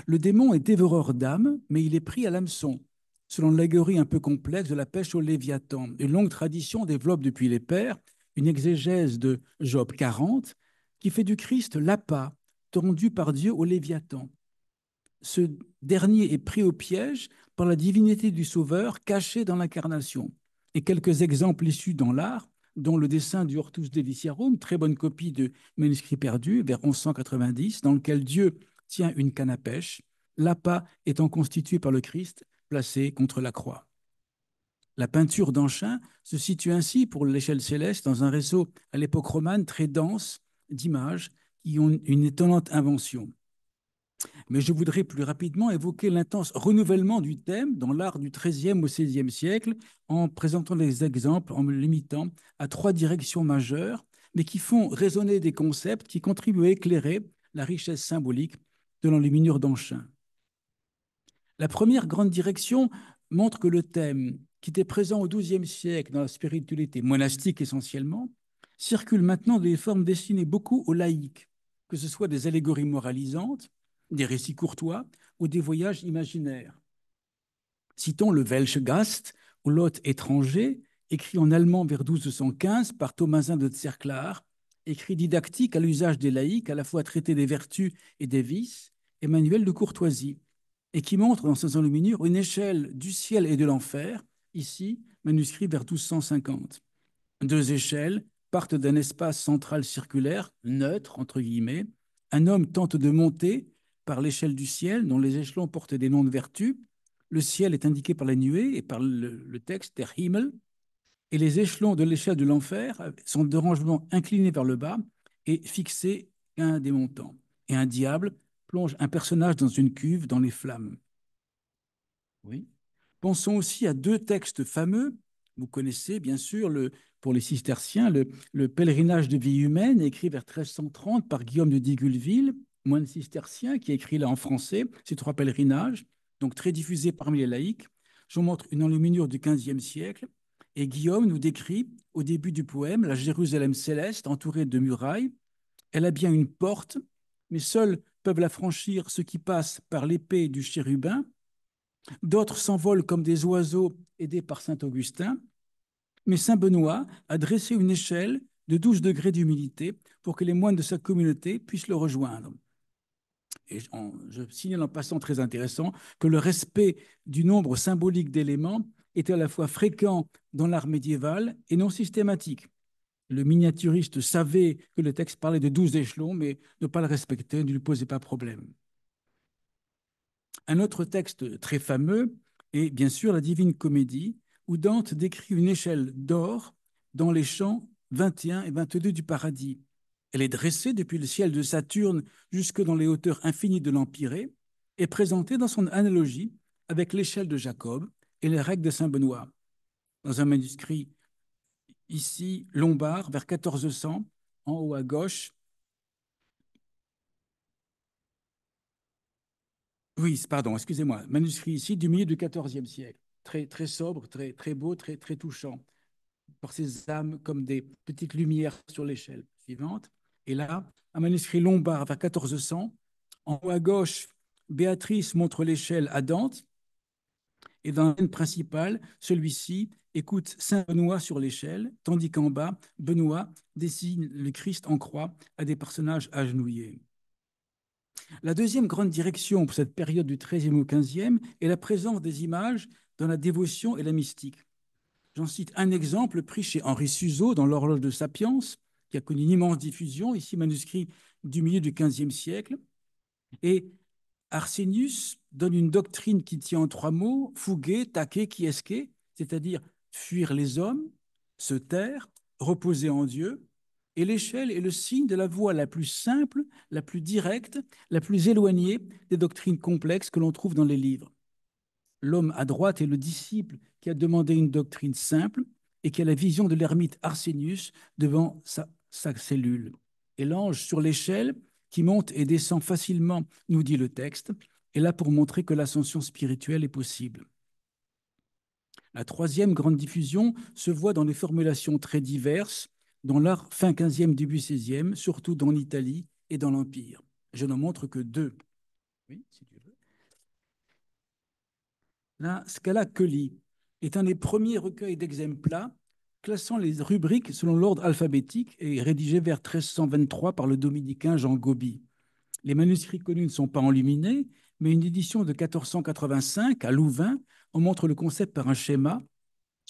Le démon est dévoreur d'âmes, mais il est pris à l'hameçon. Selon l'allégorie un peu complexe de la pêche au Léviathan, une longue tradition développe depuis les pères une exégèse de Job 40 qui fait du Christ l'appât tendu par Dieu au Léviathan. Ce dernier est pris au piège par la divinité du Sauveur cachée dans l'incarnation. Et quelques exemples issus dans l'art, dont le dessin du Hortus Deliciarum, très bonne copie de manuscrit perdu, vers 1190, dans lequel Dieu tient une canne à pêche, l'appât étant constitué par le Christ placé contre la croix. La peinture d'Anchin se situe ainsi pour l'échelle céleste dans un réseau à l'époque romane très dense d'images qui ont une étonnante invention. Mais je voudrais plus rapidement évoquer l'intense renouvellement du thème dans l'art du XIIIe au XVIe siècle en présentant des exemples, en me limitant à 3 directions majeures, mais qui font résonner des concepts qui contribuent à éclairer la richesse symbolique de l'enluminure d'Anchin. La première grande direction montre que le thème, qui était présent au XIIe siècle dans la spiritualité monastique essentiellement, circule maintenant dans des formes destinées beaucoup aux laïcs, que ce soit des allégories moralisantes, des récits courtois ou des voyages imaginaires. Citons le Welschgast, ou l'hôte étranger, écrit en allemand vers 1215 par Thomasin de Cerclar, écrit didactique à l'usage des laïcs, à la fois traité des vertus et des vices, et manuel de courtoisie, et qui montre dans ses enluminures une échelle du ciel et de l'enfer, ici, manuscrit vers 1250. 2 échelles partent d'un espace central circulaire, neutre, entre guillemets. Un homme tente de monter par l'échelle du ciel, dont les échelons portent des noms de vertus. Le ciel est indiqué par la nuée et par le texte Der Himmel. Et les échelons de l'échelle de l'enfer sont de rangement inclinés vers le bas et fixés à un des montants. Et un diable plonge un personnage dans une cuve dans les flammes. Oui. Pensons aussi à deux textes fameux. Vous connaissez bien sûr, pour les cisterciens, le Pèlerinage de vie humaine, écrit vers 1330 par Guillaume de Digulville, moine cistercien, qui a écrit là en français ces trois pèlerinages, donc très diffusés parmi les laïcs. Je vous montre une enluminure du XVe siècle. Et Guillaume nous décrit, au début du poème, la Jérusalem céleste entourée de murailles. Elle a bien une porte, mais seuls peuvent la franchir ceux qui passent par l'épée du chérubin. D'autres s'envolent comme des oiseaux aidés par saint Augustin. Mais saint Benoît a dressé une échelle de 12 degrés d'humilité pour que les moines de sa communauté puissent le rejoindre. Et je signale en passant, très intéressant, que le respect du nombre symbolique d'éléments est à la fois fréquent dans l'art médiéval et non systématique. Le miniaturiste savait que le texte parlait de 12 échelons, mais ne pas le respecter ne lui posait pas problème. Un autre texte très fameux est bien sûr la Divine Comédie, où Dante décrit une échelle d'or dans les champs 21 et 22 du paradis. Elle est dressée depuis le ciel de Saturne jusque dans les hauteurs infinies de l'Empyrée et présentée dans son analogie avec l'échelle de Jacob et les règles de Saint Benoît. Dans un manuscrit ici lombard vers 1400, en haut à gauche. Oui, pardon, excusez-moi. Manuscrit ici du milieu du XIVe siècle. Très, très sobre, très, très beau, très, très touchant. Par ces âmes comme des petites lumières sur l'échelle suivante. Et là, un manuscrit lombard vers 1400. En haut à gauche, Béatrice montre l'échelle à Dante. Et dans la scène principale, celui-ci écoute Saint Benoît sur l'échelle, tandis qu'en bas, Benoît dessine le Christ en croix à des personnages agenouillés. La deuxième grande direction pour cette période du XIIIe au XVe est la présence des images dans la dévotion et la mystique. J'en cite un exemple pris chez Henri Suzeau dans l'Horloge de Sapiens, qui a connu une immense diffusion, ici manuscrit du milieu du XVe siècle. Et Arsenius donne une doctrine qui tient en trois mots, fugue, taque, quiesque, c'est-à-dire fuir les hommes, se taire, reposer en Dieu. Et l'échelle est le signe de la voie la plus simple, la plus directe, la plus éloignée des doctrines complexes que l'on trouve dans les livres. L'homme à droite est le disciple qui a demandé une doctrine simple et qui a la vision de l'ermite Arsenius devant sa cellule. Et l'ange sur l'échelle, qui monte et descend facilement, nous dit le texte, est là pour montrer que l'ascension spirituelle est possible. La troisième grande diffusion se voit dans des formulations très diverses, dans l'art fin 15e, début 16e, surtout dans l'Italie et dans l'Empire. Je n'en montre que deux. Oui, si tu veux. La Scala Colli est un des premiers recueils d'exemplats classant les rubriques selon l'ordre alphabétique et rédigé vers 1323 par le dominicain Jean Gobi. Les manuscrits connus ne sont pas enluminés, mais une édition de 1485 à Louvain en montre le concept par un schéma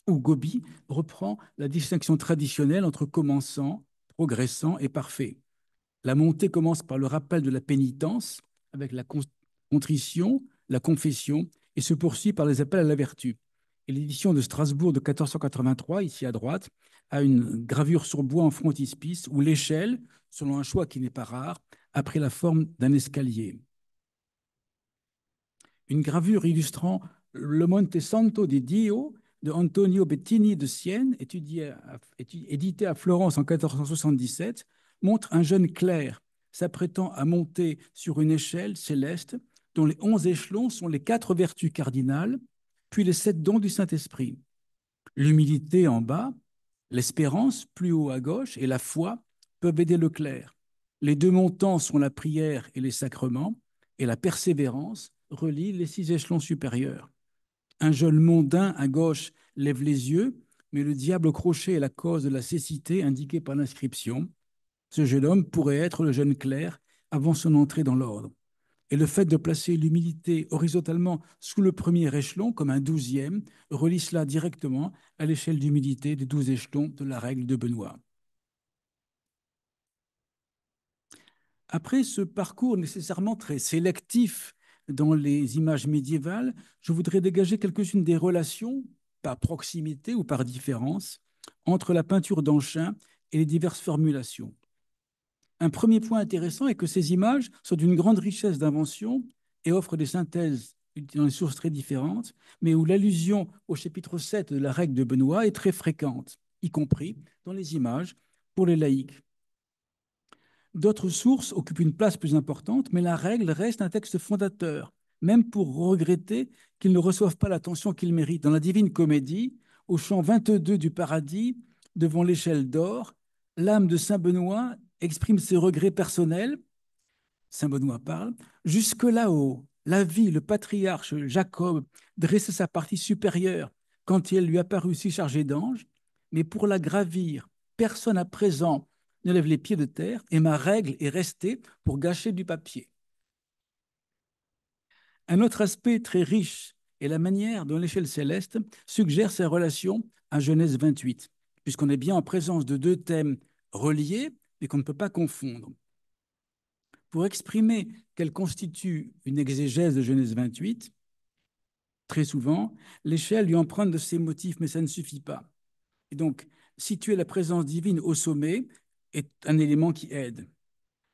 où Gobi reprend la distinction traditionnelle entre commençant, progressant et parfait. La montée commence par le rappel de la pénitence, avec la contrition, la confession, et se poursuit par les appels à la vertu. Et l'édition de Strasbourg de 1483, ici à droite, a une gravure sur bois en frontispice où l'échelle, selon un choix qui n'est pas rare, a pris la forme d'un escalier. Une gravure illustrant le Monte Santo di Dio de Antonio Bettini de Sienne, édité à Florence en 1477, montre un jeune clerc s'apprêtant à monter sur une échelle céleste dont les 11 échelons sont les 4 vertus cardinales, puis les 7 dons du Saint-Esprit. L'humilité en bas, l'espérance plus haut à gauche et la foi peuvent aider le clerc. Les deux montants sont la prière et les sacrements, et la persévérance relie les 6 échelons supérieurs. Un jeune mondain à gauche lève les yeux, mais le diable au crochet est la cause de la cécité indiquée par l'inscription. Ce jeune homme pourrait être le jeune clerc avant son entrée dans l'ordre. Et le fait de placer l'humilité horizontalement sous le premier échelon, comme un 12e, relie cela directement à l'échelle d'humilité des 12 échelons de la règle de Benoît. Après ce parcours nécessairement très sélectif dans les images médiévales, je voudrais dégager quelques-unes des relations, par proximité ou par différence, entre la peinture d'Anchin et les diverses formulations. Un premier point intéressant est que ces images sont d'une grande richesse d'invention et offrent des synthèses dans des sources très différentes, mais où l'allusion au chapitre 7 de la règle de Benoît est très fréquente, y compris dans les images pour les laïcs. D'autres sources occupent une place plus importante, mais la règle reste un texte fondateur, même pour regretter qu'ils ne reçoivent pas l'attention qu'ils méritent. Dans la Divine Comédie, au chant 22 du Paradis, devant l'échelle d'or, l'âme de Saint Benoît exprime ses regrets personnels. Saint Benoît parle. Jusque là-haut, la vie, le patriarche Jacob dressait sa partie supérieure quand elle lui apparut si chargée d'anges, mais pour la gravir, personne à présent ne lève les pieds de terre et ma règle est restée pour gâcher du papier. Un autre aspect très riche est la manière dont l'échelle céleste suggère sa relation à Genèse 28, puisqu'on est bien en présence de deux thèmes reliés mais qu'on ne peut pas confondre. Pour exprimer qu'elle constitue une exégèse de Genèse 28, très souvent, l'échelle lui emprunte de ses motifs, mais ça ne suffit pas. Et donc, situer la présence divine au sommet est un élément qui aide.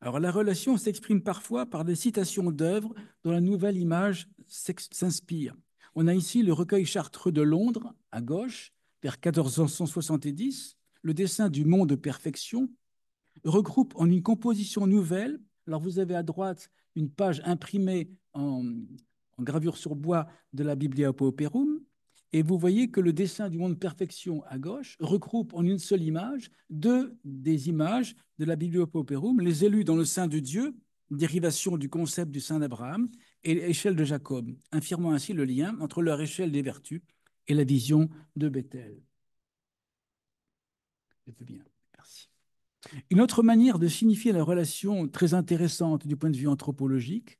Alors, la relation s'exprime parfois par des citations d'œuvres dont la nouvelle image s'inspire. On a ici le recueil chartreux de Londres, à gauche, vers 1470, le dessin du Mont de Perfection, regroupe en une composition nouvelle. Alors, vous avez à droite une page imprimée en gravure sur bois de la Biblia Pauperum, et vous voyez que le dessin du monde perfection à gauche regroupe en une seule image deux des images de la Biblia Pauperum, les élus dans le sein de Dieu, dérivation du concept du sein d'Abraham, et l'échelle de Jacob, affirmant ainsi le lien entre leur échelle des vertus et la vision de Bethel. Je veux bien, merci. Une autre manière de signifier la relation très intéressante du point de vue anthropologique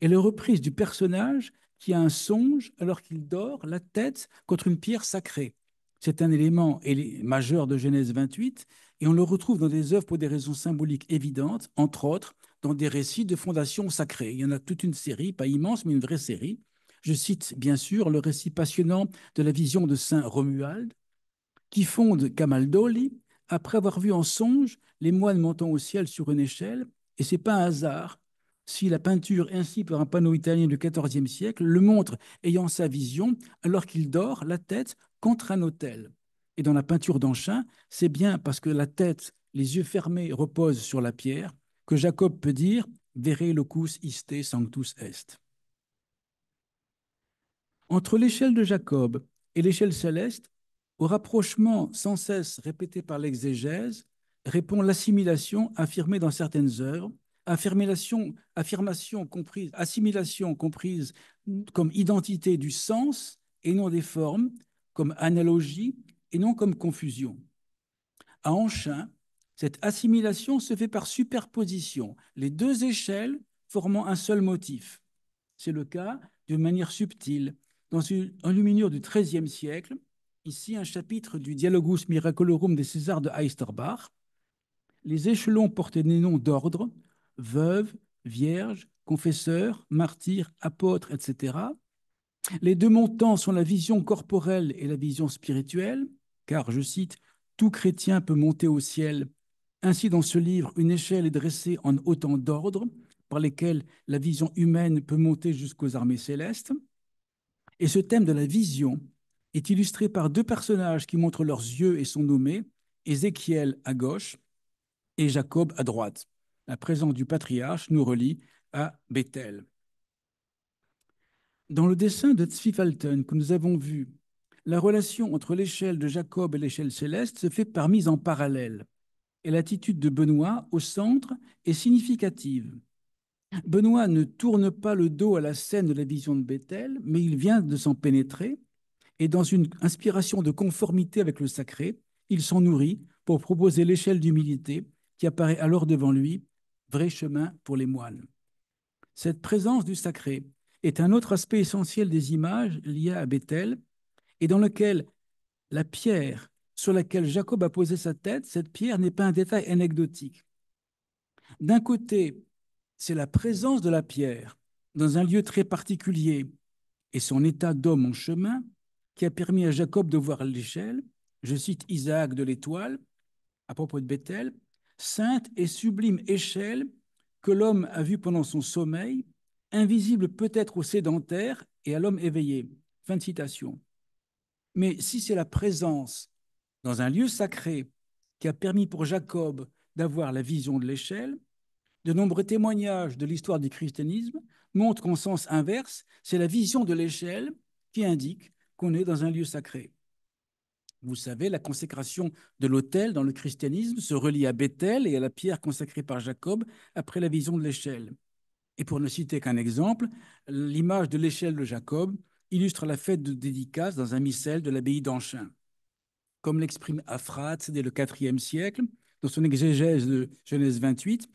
est la reprise du personnage qui a un songe alors qu'il dort la tête contre une pierre sacrée. C'est un élément majeur de Genèse 28 et on le retrouve dans des œuvres pour des raisons symboliques évidentes, entre autres dans des récits de fondations sacrées. Il y en a toute une série, pas immense, mais une vraie série. Je cite bien sûr le récit passionnant de la vision de Saint Romuald, qui fonde Camaldoli après avoir vu en songe les moines montant au ciel sur une échelle. Et ce n'est pas un hasard si la peinture ainsi par un panneau italien du XIVe siècle le montre ayant sa vision alors qu'il dort la tête contre un autel. Et dans la peinture d'Anchin, c'est bien parce que la tête, les yeux fermés, repose sur la pierre que Jacob peut dire Vere locus iste sanctus est. Entre l'échelle de Jacob et l'échelle céleste, au rapprochement sans cesse répété par l'exégèse, répond l'assimilation affirmée dans certaines œuvres, assimilation comprise comme identité du sens et non des formes, comme analogie et non comme confusion. À Anchin, cette assimilation se fait par superposition, les deux échelles formant un seul motif. C'est le cas d'une manière subtile dans une enluminure du XIIIe siècle, ici un chapitre du Dialogus Miracolorum de César de Heisterbach. Les échelons portaient des noms d'ordre, veuve, vierge, confesseur, martyr, apôtre, etc. Les deux montants sont la vision corporelle et la vision spirituelle, car, je cite, tout chrétien peut monter au ciel. Ainsi, dans ce livre, une échelle est dressée en autant d'ordres par lesquels la vision humaine peut monter jusqu'aux armées célestes. Et ce thème de la vision est illustré par deux personnages qui montrent leurs yeux et sont nommés Ézéchiel à gauche et Jacob à droite. La présence du patriarche nous relie à Bethel. Dans le dessin de Zwiefalten que nous avons vu, la relation entre l'échelle de Jacob et l'échelle céleste se fait par mise en parallèle. Et l'attitude de Benoît au centre est significative. Benoît ne tourne pas le dos à la scène de la vision de Bethel, mais il vient de s'en pénétrer et dans une inspiration de conformité avec le sacré, il s'en nourrit pour proposer l'échelle d'humilité qui apparaît alors devant lui, vrai chemin pour les moines. Cette présence du sacré est un autre aspect essentiel des images liées à Bethel et dans lequel la pierre sur laquelle Jacob a posé sa tête, cette pierre n'est pas un détail anecdotique. D'un côté, c'est la présence de la pierre dans un lieu très particulier et son état d'homme en chemin qui a permis à Jacob de voir l'échelle. Je cite Isaac de l'Étoile à propos de Bethel, sainte et sublime échelle que l'homme a vue pendant son sommeil, invisible peut-être aux sédentaires et à l'homme éveillé. Fin de citation. Mais si c'est la présence dans un lieu sacré qui a permis pour Jacob d'avoir la vision de l'échelle, de nombreux témoignages de l'histoire du christianisme montrent qu'en sens inverse, c'est la vision de l'échelle qui indique qu'on est dans un lieu sacré. Vous savez, la consécration de l'autel dans le christianisme se relie à Bethel et à la pierre consacrée par Jacob après la vision de l'échelle. Et pour ne citer qu'un exemple, l'image de l'échelle de Jacob illustre la fête de dédicace dans un missel de l'abbaye d'Anchin. Comme l'exprime Aphrate dès le IVe siècle, dans son exégèse de Genèse 28,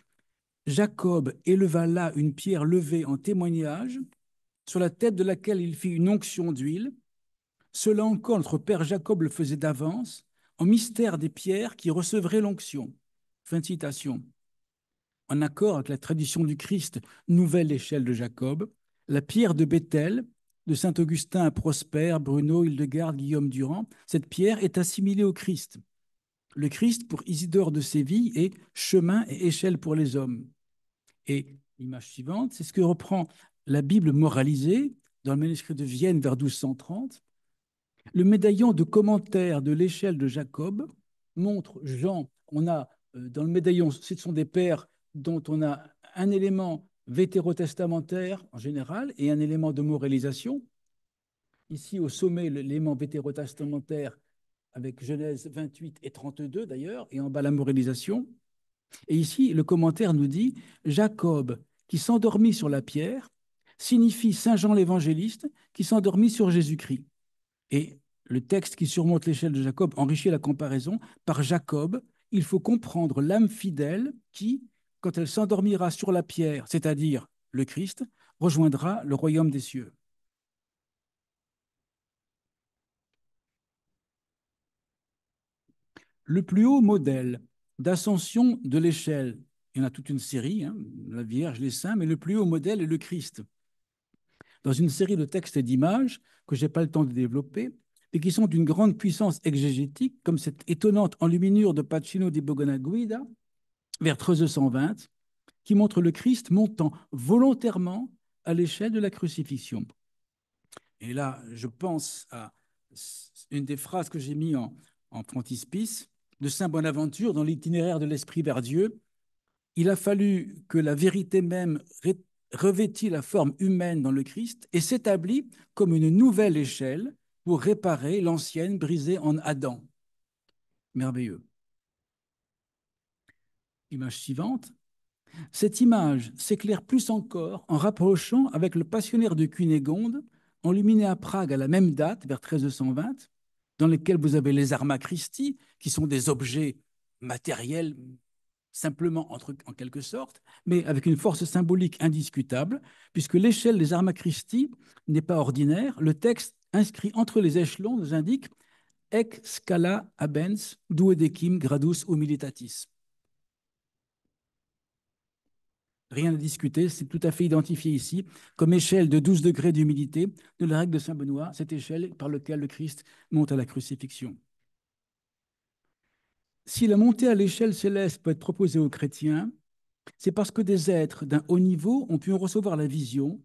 Jacob éleva là une pierre levée en témoignage, sur la tête de laquelle il fit une onction d'huile. Cela encore, notre père Jacob le faisait d'avance, en mystère des pierres qui recevraient l'onction. Fin de citation. En accord avec la tradition du Christ, nouvelle échelle de Jacob, la pierre de Bethel, de saint Augustin à Prosper, Bruno, Hildegarde, Guillaume Durand, cette pierre est assimilée au Christ. Le Christ, pour Isidore de Séville, est chemin et échelle pour les hommes. Et l'image suivante, c'est ce que reprend la Bible moralisée dans le manuscrit de Vienne vers 1230. Le médaillon de commentaire de l'échelle de Jacob montre Jean. On a dans le médaillon, ce sont des pères dont on a un élément vétérotestamentaire en général et un élément de moralisation. Ici, au sommet, l'élément vétérotestamentaire avec Genèse 28 et 32 d'ailleurs, et en bas la moralisation. Et ici, le commentaire nous dit Jacob, qui s'endormit sur la pierre, signifie Saint Jean l'évangéliste, qui s'endormit sur Jésus-Christ. Et le texte qui surmonte l'échelle de Jacob enrichit la comparaison. Par Jacob, il faut comprendre l'âme fidèle qui, quand elle s'endormira sur la pierre, c'est-à-dire le Christ, rejoindra le royaume des cieux. Le plus haut modèle d'ascension de l'échelle, il y en a toute une série, hein, la Vierge, les saints, mais le plus haut modèle est le Christ. Dans une série de textes et d'images que je n'ai pas le temps de développer, et qui sont d'une grande puissance exégétique, comme cette étonnante enluminure de Pacino di Bogonaguida, vers 1320, qui montre le Christ montant volontairement à l'échelle de la crucifixion. Et là, je pense à une des phrases que j'ai mis en frontispice de Saint Bonaventure dans l'itinéraire de l'Esprit vers Dieu. Il a fallu que la vérité même revêtit la forme humaine dans le Christ et s'établit comme une nouvelle échelle pour réparer l'ancienne brisée en Adam. Merveilleux. Image suivante. Cette image s'éclaire plus encore en rapprochant avec le Passionnaire de Cunégonde, enluminé à Prague à la même date, vers 1320, dans lequel vous avez les Arma Christi, qui sont des objets matériels simplement en quelque sorte, mais avec une force symbolique indiscutable, puisque l'échelle des Arma Christi n'est pas ordinaire. Le texte inscrit entre les échelons nous indique Ec scala habens duodecim gradus humilitatis. Rien à discuter, c'est tout à fait identifié ici comme échelle de 12 degrés d'humilité de la règle de Saint-Benoît, cette échelle par laquelle le Christ monte à la crucifixion. Si la montée à l'échelle céleste peut être proposée aux chrétiens, c'est parce que des êtres d'un haut niveau ont pu en recevoir la vision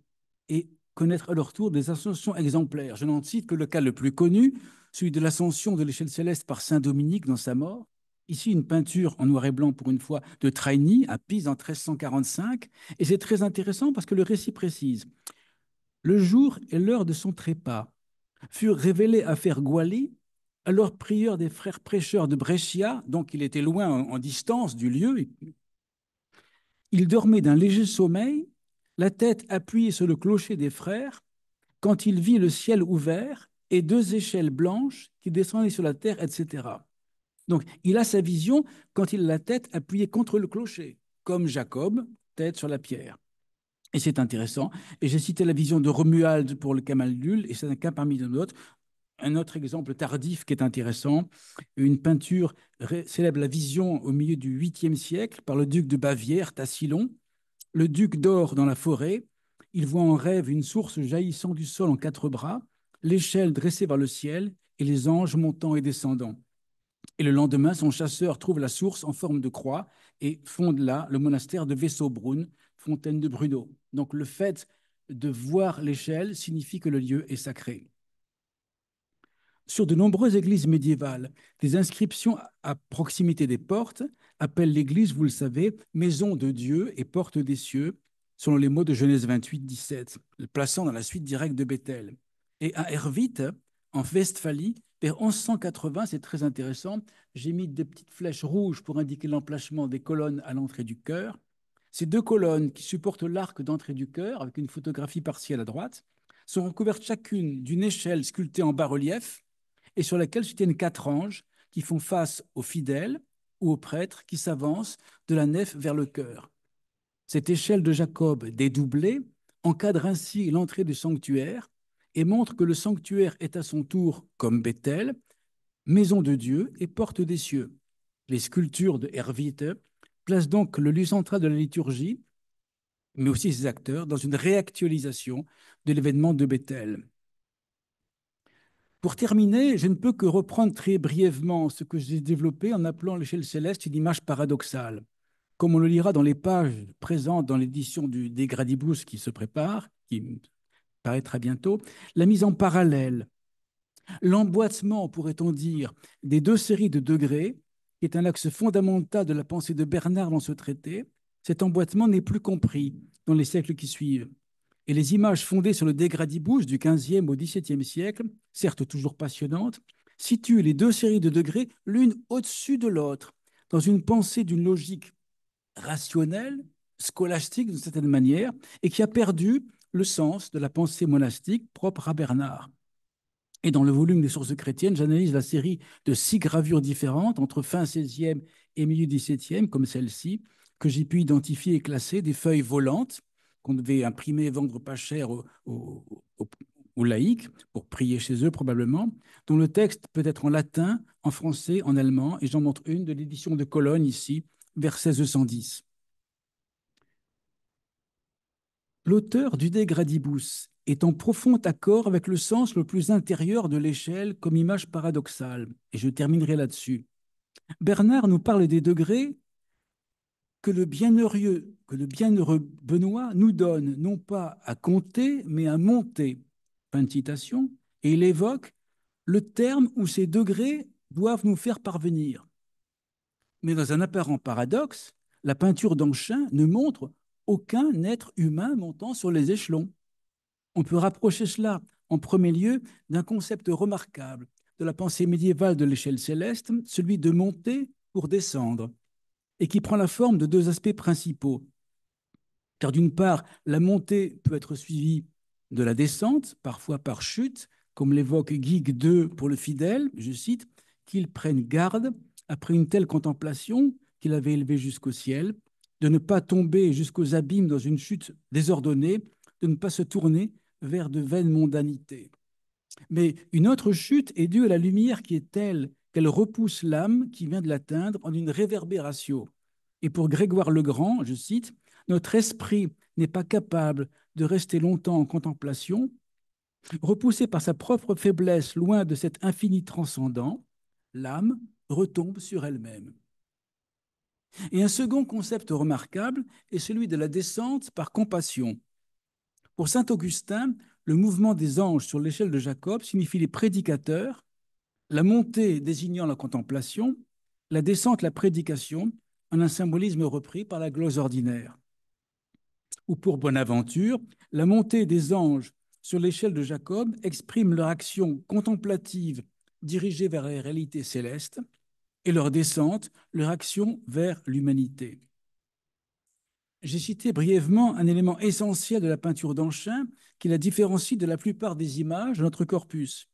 et connaître à leur tour des ascensions exemplaires. Je n'en cite que le cas le plus connu, celui de l'ascension de l'échelle céleste par Saint Dominique dans sa mort. Ici, une peinture en noir et blanc, pour une fois, de Traigny à Pise en 1345. Et c'est très intéressant parce que le récit précise le jour et l'heure de son trépas furent révélés à Ferguali, alors prieur des frères prêcheurs de Brescia, donc il était loin en distance du lieu. Il dormait d'un léger sommeil, la tête appuyée sur le clocher des frères, quand il vit le ciel ouvert et deux échelles blanches qui descendaient sur la terre, etc. Donc, il a sa vision quand il a la tête appuyée contre le clocher, comme Jacob, tête sur la pierre. Et c'est intéressant. Et j'ai cité la vision de Romuald pour le Camaldule, et c'est un cas parmi d'autres. Un autre exemple tardif qui est intéressant, une peinture célèbre la vision au milieu du 8e siècle par le duc de Bavière, Tassilon. Le duc dort dans la forêt. Il voit en rêve une source jaillissant du sol en quatre bras, l'échelle dressée vers le ciel et les anges montant et descendant. Et le lendemain, son chasseur trouve la source en forme de croix et fonde là le monastère de Wessobrunn, fontaine de Bruno. Donc le fait de voir l'échelle signifie que le lieu est sacré. Sur de nombreuses églises médiévales, des inscriptions à proximité des portes appellent l'église, vous le savez, maison de Dieu et porte des cieux, selon les mots de Genèse 28, 17, le plaçant dans la suite directe de Bethel. Et à Erwitte, en Westphalie, vers 1180, c'est très intéressant, j'ai mis des petites flèches rouges pour indiquer l'emplacement des colonnes à l'entrée du chœur. Ces deux colonnes qui supportent l'arc d'entrée du chœur, avec une photographie partielle à droite, sont recouvertes chacune d'une échelle sculptée en bas-relief et sur laquelle se tiennent quatre anges qui font face aux fidèles ou aux prêtres qui s'avancent de la nef vers le chœur. Cette échelle de Jacob dédoublée encadre ainsi l'entrée du sanctuaire et montre que le sanctuaire est à son tour, comme Bethel, maison de Dieu et porte des cieux. Les sculptures de Erwitte placent donc le lieu central de la liturgie, mais aussi ses acteurs, dans une réactualisation de l'événement de Bethel. Pour terminer, je ne peux que reprendre très brièvement ce que j'ai développé en appelant l'échelle céleste une image paradoxale. Comme on le lira dans les pages présentes dans l'édition du De Gradibus qui se prépare, qui paraîtra bientôt, la mise en parallèle, l'emboîtement, pourrait-on dire, des deux séries de degrés, qui est un axe fondamental de la pensée de Bernard dans ce traité, cet emboîtement n'est plus compris dans les siècles qui suivent. Et les images fondées sur le dégradibus du XVe au XVIIe siècle, certes toujours passionnantes, situent les deux séries de degrés l'une au-dessus de l'autre, dans une pensée d'une logique rationnelle, scolastique d'une certaine manière, et qui a perdu le sens de la pensée monastique propre à Bernard. Et dans le volume des sources chrétiennes, j'analyse la série de 6 gravures différentes entre fin XVIe et milieu XVIIe, comme celle-ci, que j'ai pu identifier et classer, des feuilles volantes qu'on devait imprimer et vendre pas cher aux laïcs, pour prier chez eux probablement, dont le texte peut être en latin, en français, en allemand, et j'en montre une de l'édition de Cologne ici, vers 1610. L'auteur du De Gradibus est en profond accord avec le sens le plus intérieur de l'échelle comme image paradoxale, et je terminerai là-dessus. Bernard nous parle des degrés que le bienheureux Benoît nous donne, non pas à compter, mais à monter. Fin de citation. Et il évoque le terme où ces degrés doivent nous faire parvenir. Mais dans un apparent paradoxe, la peinture d'Anchin ne montre aucun être humain montant sur les échelons. On peut rapprocher cela, en premier lieu, d'un concept remarquable de la pensée médiévale de l'échelle céleste, celui de monter pour descendre, et qui prend la forme de deux aspects principaux. Car d'une part, la montée peut être suivie de la descente, parfois par chute, comme l'évoque Guigues II pour le fidèle, je cite, qu'il prenne garde, après une telle contemplation qu'il avait élevée jusqu'au ciel, de ne pas tomber jusqu'aux abîmes dans une chute désordonnée, de ne pas se tourner vers de vaines mondanités. Mais une autre chute est due à la lumière qui est telle qu'elle repousse l'âme qui vient de l'atteindre en une réverbératio. Et pour Grégoire le Grand, je cite, notre esprit n'est pas capable de rester longtemps en contemplation, repoussé par sa propre faiblesse loin de cet infini transcendant, l'âme retombe sur elle-même. Et un second concept remarquable est celui de la descente par compassion. Pour saint Augustin, le mouvement des anges sur l'échelle de Jacob signifie les prédicateurs, la montée désignant la contemplation, la descente la prédication, en un symbolisme repris par la glose ordinaire. Ou pour Bonaventure, la montée des anges sur l'échelle de Jacob exprime leur action contemplative dirigée vers les réalités célestes et leur descente, leur action vers l'humanité. J'ai cité brièvement un élément essentiel de la peinture d'Anchin qui la différencie de la plupart des images de notre corpus.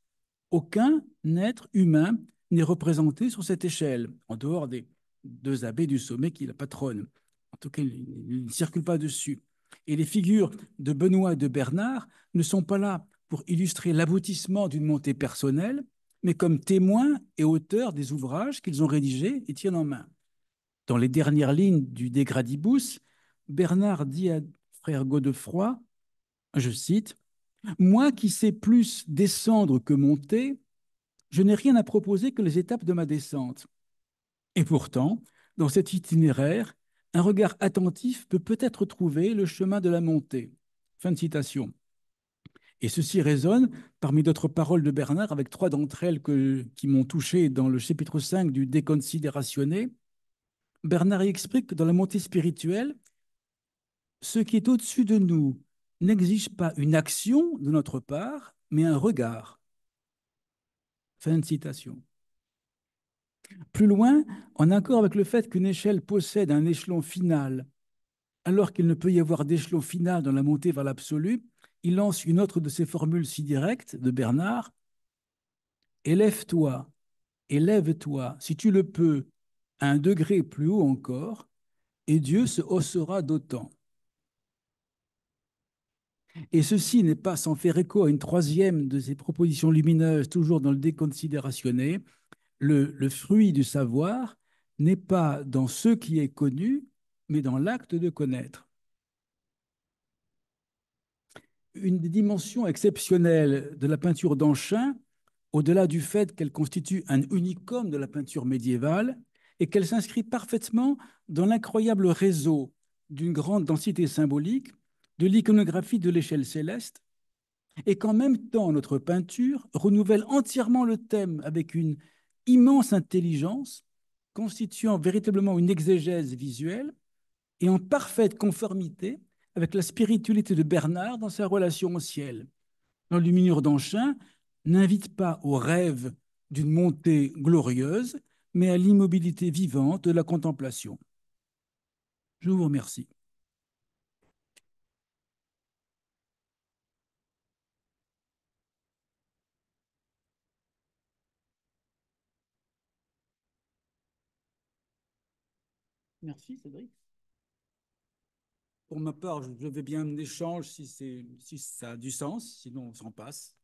Aucun être humain n'est représenté sur cette échelle, en dehors des deux abbés du sommet qui la patronnent. En tout cas, il ne circule pas dessus. Et les figures de Benoît et de Bernard ne sont pas là pour illustrer l'aboutissement d'une montée personnelle, mais comme témoins et auteurs des ouvrages qu'ils ont rédigés et tiennent en main. Dans les dernières lignes du De Gradibus, Bernard dit à frère Godefroy, je cite, « Moi qui sais plus descendre que monter, je n'ai rien à proposer que les étapes de ma descente. Et pourtant, dans cet itinéraire, un regard attentif peut peut-être trouver le chemin de la montée. » Fin de citation. Et ceci résonne parmi d'autres paroles de Bernard, avec trois d'entre elles qui m'ont touché dans le chapitre 5 du De Consideratione. Bernard y explique que dans la montée spirituelle, ce qui est au-dessus de nous n'exige pas une action de notre part, mais un regard. Fin de citation. Plus loin, en accord avec le fait qu'une échelle possède un échelon final, alors qu'il ne peut y avoir d'échelon final dans la montée vers l'absolu, il lance une autre de ses formules si directes de Bernard. Élève-toi, élève-toi, si tu le peux, à un degré plus haut encore, et Dieu se haussera d'autant. Et ceci n'est pas sans faire écho à une troisième de ces propositions lumineuses, toujours dans le déconsidérationné. Le fruit du savoir n'est pas dans ce qui est connu, mais dans l'acte de connaître. Une des dimensions exceptionnelles de la peinture d'Anchin, au-delà du fait qu'elle constitue un unicum de la peinture médiévale, est qu'elle s'inscrit parfaitement dans l'incroyable réseau d'une grande densité symbolique de l'iconographie de l'échelle céleste, et qu'en même temps notre peinture renouvelle entièrement le thème avec une immense intelligence, constituant véritablement une exégèse visuelle et en parfaite conformité avec la spiritualité de Bernard dans sa relation au ciel. L'enluminure d'Anchin n'invite pas au rêve d'une montée glorieuse, mais à l'immobilité vivante de la contemplation. Je vous remercie. Merci, Cédric. Pour ma part, je veux bien un échange si ça a du sens, sinon on s'en passe.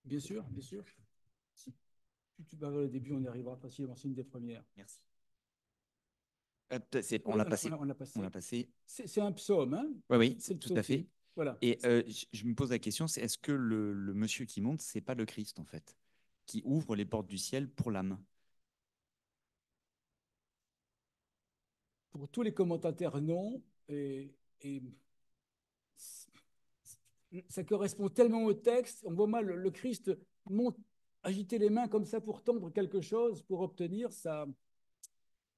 Bien sûr, bien sûr. Si tu vas au début, on y arrivera facilement. C'est une des premières. Merci. On Oui, l'a passé. on l'a On l'a passé. passé. C'est un psaume, hein? Oui, oui, C'est le tout à fait. psautier. Voilà. Et je me pose la question, c'est est-ce que le monsieur qui monte, c'est pas le Christ en fait, qui ouvre les portes du ciel pour l'âme? Pour tous les commentateurs, non. Et ça correspond tellement au texte. On voit mal le Christ monte, agiter les mains comme ça pour tendre quelque chose, pour obtenir ça.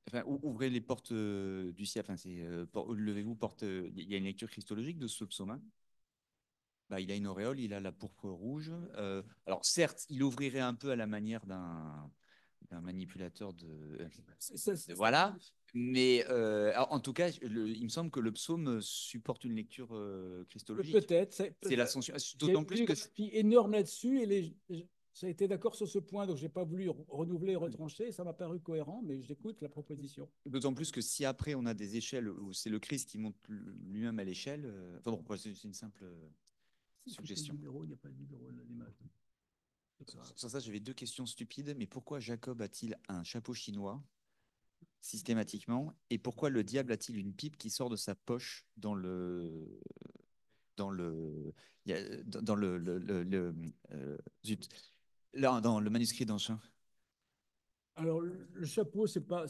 Enfin, ouvrez les portes du ciel. Enfin, c'est levez-vous porte. Il y a une lecture christologique de ce psaume, hein. Bah, il a une auréole, il a la pourpre rouge. Alors certes, il ouvrirait un peu à la manière d'un manipulateur voilà. Mais en tout cas, il me semble que le psaume supporte une lecture christologique. Peut-être. C'est l'ascension. J'ai eu D'autant plus une que graphie énorme là-dessus et ça a été d'accord sur ce point, donc je n'ai pas voulu renouveler, retrancher. Ça m'a paru cohérent, mais j'écoute la proposition. d'autant plus que si après on a des échelles où c'est le Christ qui monte lui-même à l'échelle, enfin bon, c'est une simple suggestion. Il n'y a pas de numéro à l'image. Sur ça, j'avais deux questions stupides. Mais pourquoi Jacob a-t-il un chapeau chinois systématiquement? Et pourquoi le diable a-t-il une pipe qui sort de sa poche dans le, dans zut, là, dans le manuscrit d'Anchin? Alors, le chapeau, c'est pas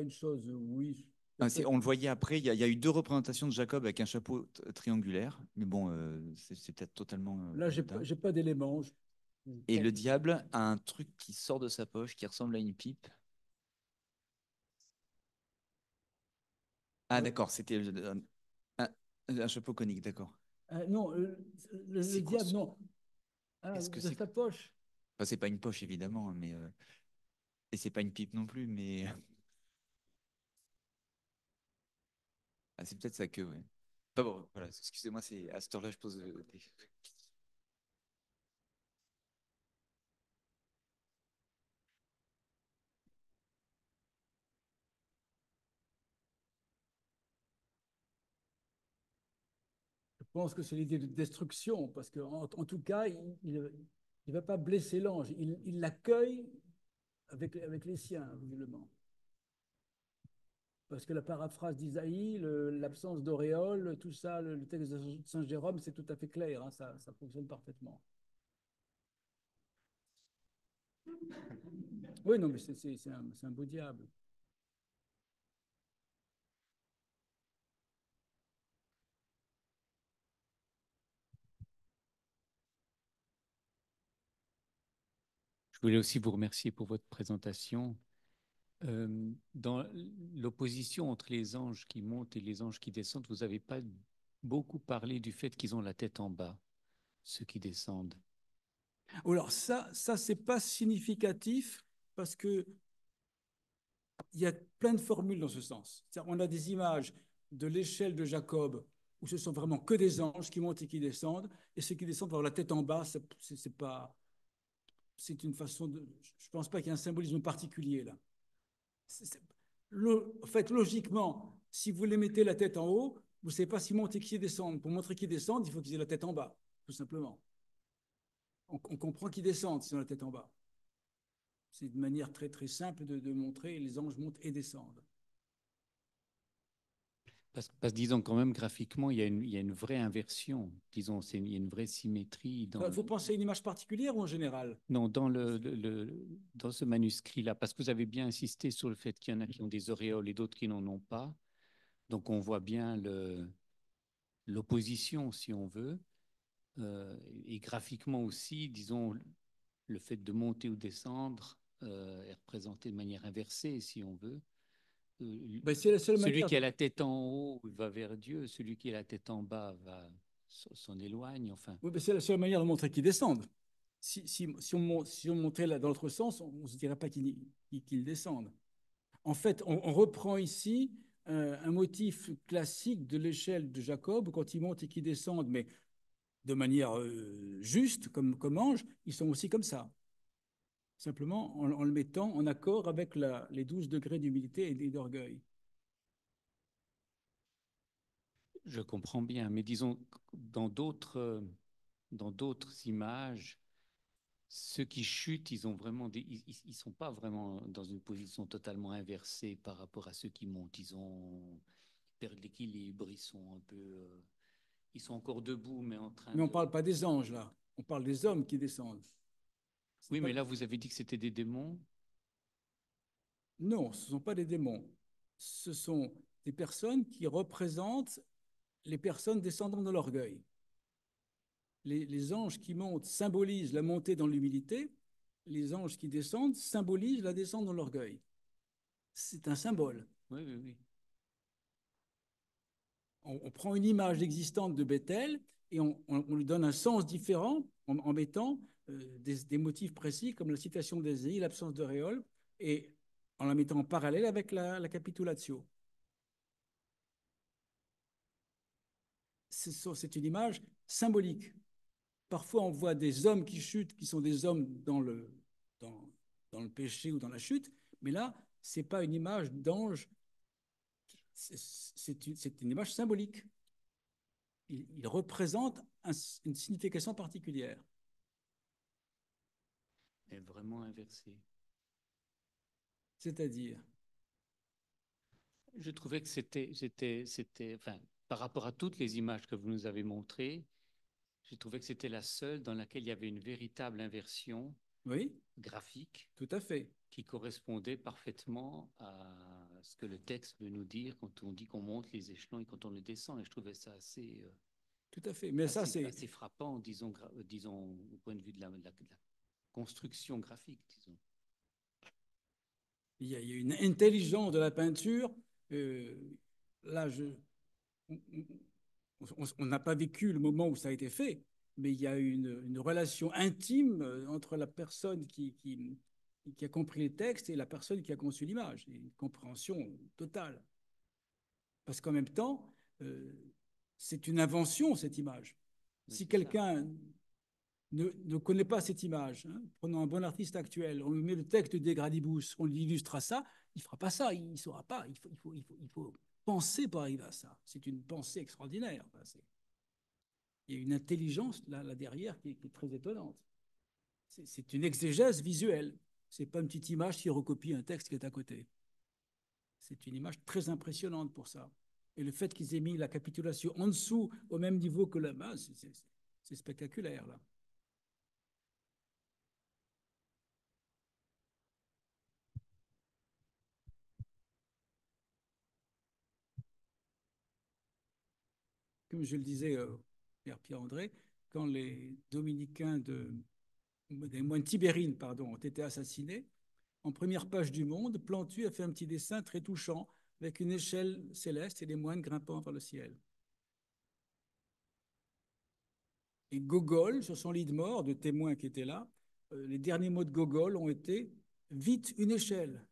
une chose, oui. Ah, on le voyait après, il y a eu deux représentations de Jacob avec un chapeau triangulaire, mais bon, c'est peut-être totalement Là, anodin. j'ai pas d'éléments. Et le diable a un truc qui sort de sa poche, qui ressemble à une pipe. Ah, d'accord, c'était un, un chapeau conique, d'accord. Non, le C'est quoi diable, non. Ah, Est-ce que de c'est. sa poche. Enfin, c'est pas une poche, évidemment, hein, mais. Et c'est pas une pipe non plus, mais. Ah, c'est peut-être sa queue, ouais. Enfin bon, voilà, excusez-moi, c'est à cette heure-là, je pose des. Je pense que c'est l'idée de destruction, parce qu'en en tout cas, il ne va pas blesser l'ange. Il l'accueille avec les siens, visiblement. Parce que la paraphrase d'Isaïe, l'absence d'auréole, tout ça, le texte de Saint Jérôme, c'est tout à fait clair, hein, ça fonctionne parfaitement. Oui, non, mais c'est un beau diable. Je voulais aussi vous remercier pour votre présentation. Dans l'opposition entre les anges qui montent et les anges qui descendent, vous n'avez pas beaucoup parlé du fait qu'ils ont la tête en bas, ceux qui descendent. Alors ça c'est pas significatif parce que il y a plein de formules dans ce sens. On a des images de l'échelle de Jacob où ce sont vraiment que des anges qui montent et qui descendent, et ceux qui descendent avoir la tête en bas, c'est pas, c'est une façon de. Je pense pas qu'il y ait un symbolisme particulier là. En fait, logiquement, si vous les mettez la tête en haut, vous ne savez pas s'ils montent et qu'ils descendent. Pour montrer qu'ils descendent, il faut qu'ils aient la tête en bas, tout simplement. On comprend qu'ils descendent s'ils ont la tête en bas. C'est une manière très très simple de montrer les anges montent et descendent. Parce que disons quand même graphiquement, il y a une vraie inversion. Disons, il y a une vraie symétrie dans. Vous pensez à une image particulière ou en général? Non, dans ce manuscrit-là, parce que vous avez bien insisté sur le fait qu'il y en a qui ont des auréoles et d'autres qui n'en ont pas. Donc on voit bien l'opposition, si on veut. Et graphiquement aussi, disons, le fait de monter ou descendre est représenté de manière inversée, si on veut. Ben, c'est la seule Celui manière. qui a la tête en haut va vers Dieu, celui qui a la tête en bas s'en éloigne. Enfin, Oui, ben, c'est la seule manière de montrer qu'ils descendent. Si on montait là dans l'autre sens, on ne se dirait pas qu'ils descendent. En fait, on reprend ici un motif classique de l'échelle de Jacob, quand ils montent et qu'ils descendent, mais de manière juste, comme ange, ils sont aussi comme ça. Simplement en le mettant en accord avec les 12 degrés d'humilité et d'orgueil. je comprends bien, mais disons, dans d'autres images, ceux qui chutent, ils ont vraiment ils sont pas vraiment dans une position totalement inversée par rapport à ceux qui montent. Ils perdent l'équilibre, ils sont encore debout, mais en train Mais on ne de. parle pas des anges, là. On parle des hommes qui descendent. Oui, Pas... mais là, vous avez dit que c'était des démons. Non, ce ne sont pas des démons. Ce sont des personnes qui représentent les personnes descendant de l'orgueil. Les anges qui montent symbolisent la montée dans l'humilité. Les anges qui descendent symbolisent la descente dans l'orgueil. C'est un symbole. Oui, oui, oui. On prend une image existante de Bethel et on lui donne un sens différent en mettant des motifs précis comme la citation d'Ésaïe, l'absence d'auréole, et en la mettant en parallèle avec la capitulatio. C'est une image symbolique. Parfois, on voit des hommes qui chutent, qui sont des hommes dans, dans le péché ou dans la chute, mais là, ce n'est pas une image d'ange, c'est une image symbolique. Il représente une signification particulière. Est vraiment inversé. C'est-à-dire, Je trouvais que enfin, par rapport à toutes les images que vous nous avez montrées, j'ai trouvé que c'était la seule dans laquelle il y avait une véritable inversion oui, graphique tout à fait. qui correspondait parfaitement à ce que le texte veut nous dire quand on dit qu'on monte les échelons et quand on les descend. Et je trouvais ça Tout à fait. Mais ça, c'est. assez frappant, disons, au point de vue de la construction graphique, disons. Il y a une intelligence de la peinture. Euh, là, on n'a pas vécu le moment où ça a été fait, mais il y a une relation intime entre la personne qui a compris le texte et la personne qui a conçu l'image. Une compréhension totale. Parce qu'en même temps, c'est une invention, cette image. Oui, Si c'est ça. quelqu'un ne connaît pas cette image, hein, prenons un bon artiste actuel, on lui met le texte de Gradibus, on lui illustre à ça, il ne fera pas ça, il ne saura pas. Il faut penser pour arriver à ça. C'est une pensée extraordinaire. Enfin, il y a une intelligence là derrière qui est très étonnante. C'est une exégèse visuelle. Ce n'est pas une petite image qui recopie un texte qui est à côté. C'est une image très impressionnante pour ça. Et le fait qu'ils aient mis la capitulation en dessous, au même niveau que la base, c'est spectaculaire, là. Comme je le disais, Pierre-André, quand les dominicains des moines tibérines, pardon, ont été assassinés, en première page du Monde, Plantu a fait un petit dessin très touchant avec une échelle céleste et des moines grimpant vers le ciel. Et Gogol, sur son lit de mort, de témoins qui étaient là, les derniers mots de Gogol ont été vite une échelle.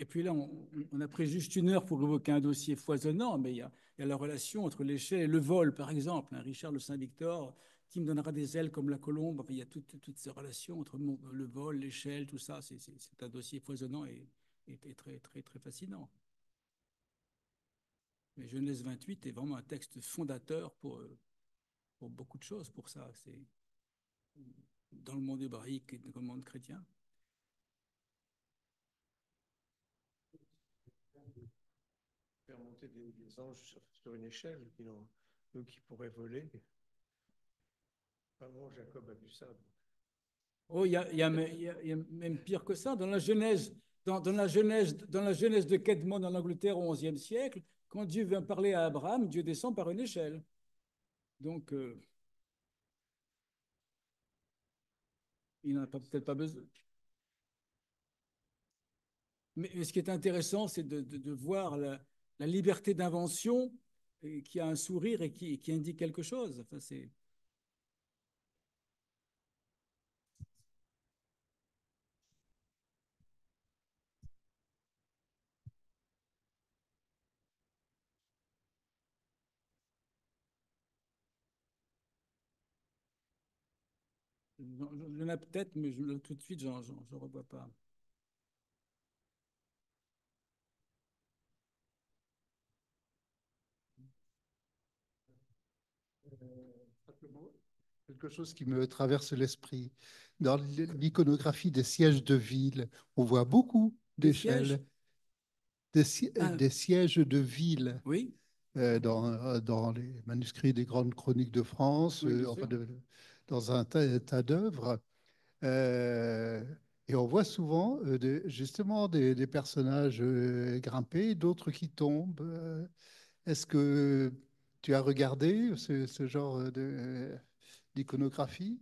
Et puis là, on a pris juste une heure pour évoquer un dossier foisonnant, mais il y a la relation entre l'échelle et le vol, par exemple. Richard de Saint-Victor, qui me donnera des ailes comme la colombe. Enfin, il y a toutes ces relations entre le vol, l'échelle, tout ça. C'est un dossier foisonnant et très, très, très fascinant. Mais Genèse 28 est vraiment un texte fondateur pour beaucoup de choses, pour ça. C'est dans le monde hébraïque et dans le monde chrétien. Faire monter des anges sur une échelle, eux qui pourraient voler. Vraiment, Jacob a vu ça. Oh, il y a même pire que ça. Dans la Genèse, dans la Genèse de Quédmon en Angleterre au XIe siècle, quand Dieu vient parler à Abraham, Dieu descend par une échelle. Donc, il n'en a peut-être pas besoin. Mais ce qui est intéressant, c'est de voir la liberté d'invention qui a un sourire et qui indique quelque chose. Enfin, c'est il y en a peut-être, mais tout de suite, je ne revois pas. Simplement, quelque chose qui me traverse l'esprit. Dans l'iconographie des sièges de ville, on voit beaucoup Des sièges? d'échelles, Ah, des sièges de ville oui, dans les manuscrits des grandes chroniques de France, oui, bien enfin sûr. dans un tas d'œuvres. Euh, et on voit souvent justement des personnages grimpés, d'autres qui tombent. Est-ce que tu as regardé ce genre d'iconographie?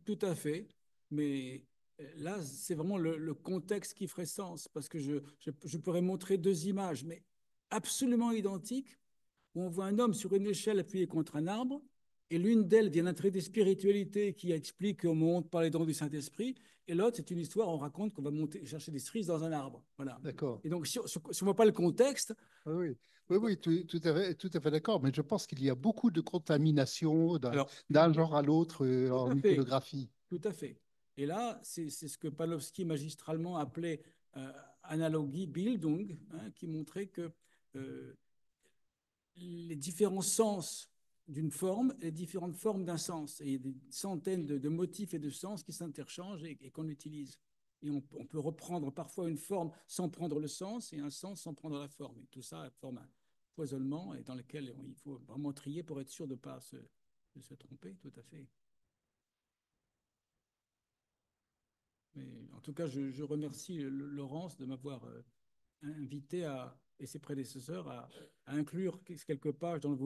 Tout à fait. Mais là, c'est vraiment le contexte qui ferait sens, parce que je pourrais montrer deux images, mais absolument identiques, où on voit un homme sur une échelle appuyé contre un arbre, et l'une d'elles vient d'un traité de spiritualité qui explique qu'on monte par les dons du Saint-Esprit, et l'autre, c'est une histoire, on raconte qu'on va monter chercher des cerises dans un arbre. Voilà. D'accord. Et donc, si on ne voit pas le contexte, Oui, oui, oui, tout à fait d'accord. Mais je pense qu'il y a beaucoup de contamination alors, d'un genre à l'autre tout en à fait. iconographie. Tout à fait. Et là, c'est ce que Palowski magistralement appelait analogie Bildung, hein, qui montrait que euh, les différents sens d'une forme et différentes formes d'un sens. Et il y a des centaines de motifs et de sens qui s'interchangent et qu'on utilise. Et on peut reprendre parfois une forme sans prendre le sens et un sens sans prendre la forme. Et tout ça forme un foisonnement et dans lequel il faut vraiment trier pour être sûr de ne pas de se tromper. Tout à fait. Mais en tout cas, je remercie Laurence de m'avoir invité et ses prédécesseurs à inclure quelques pages dans le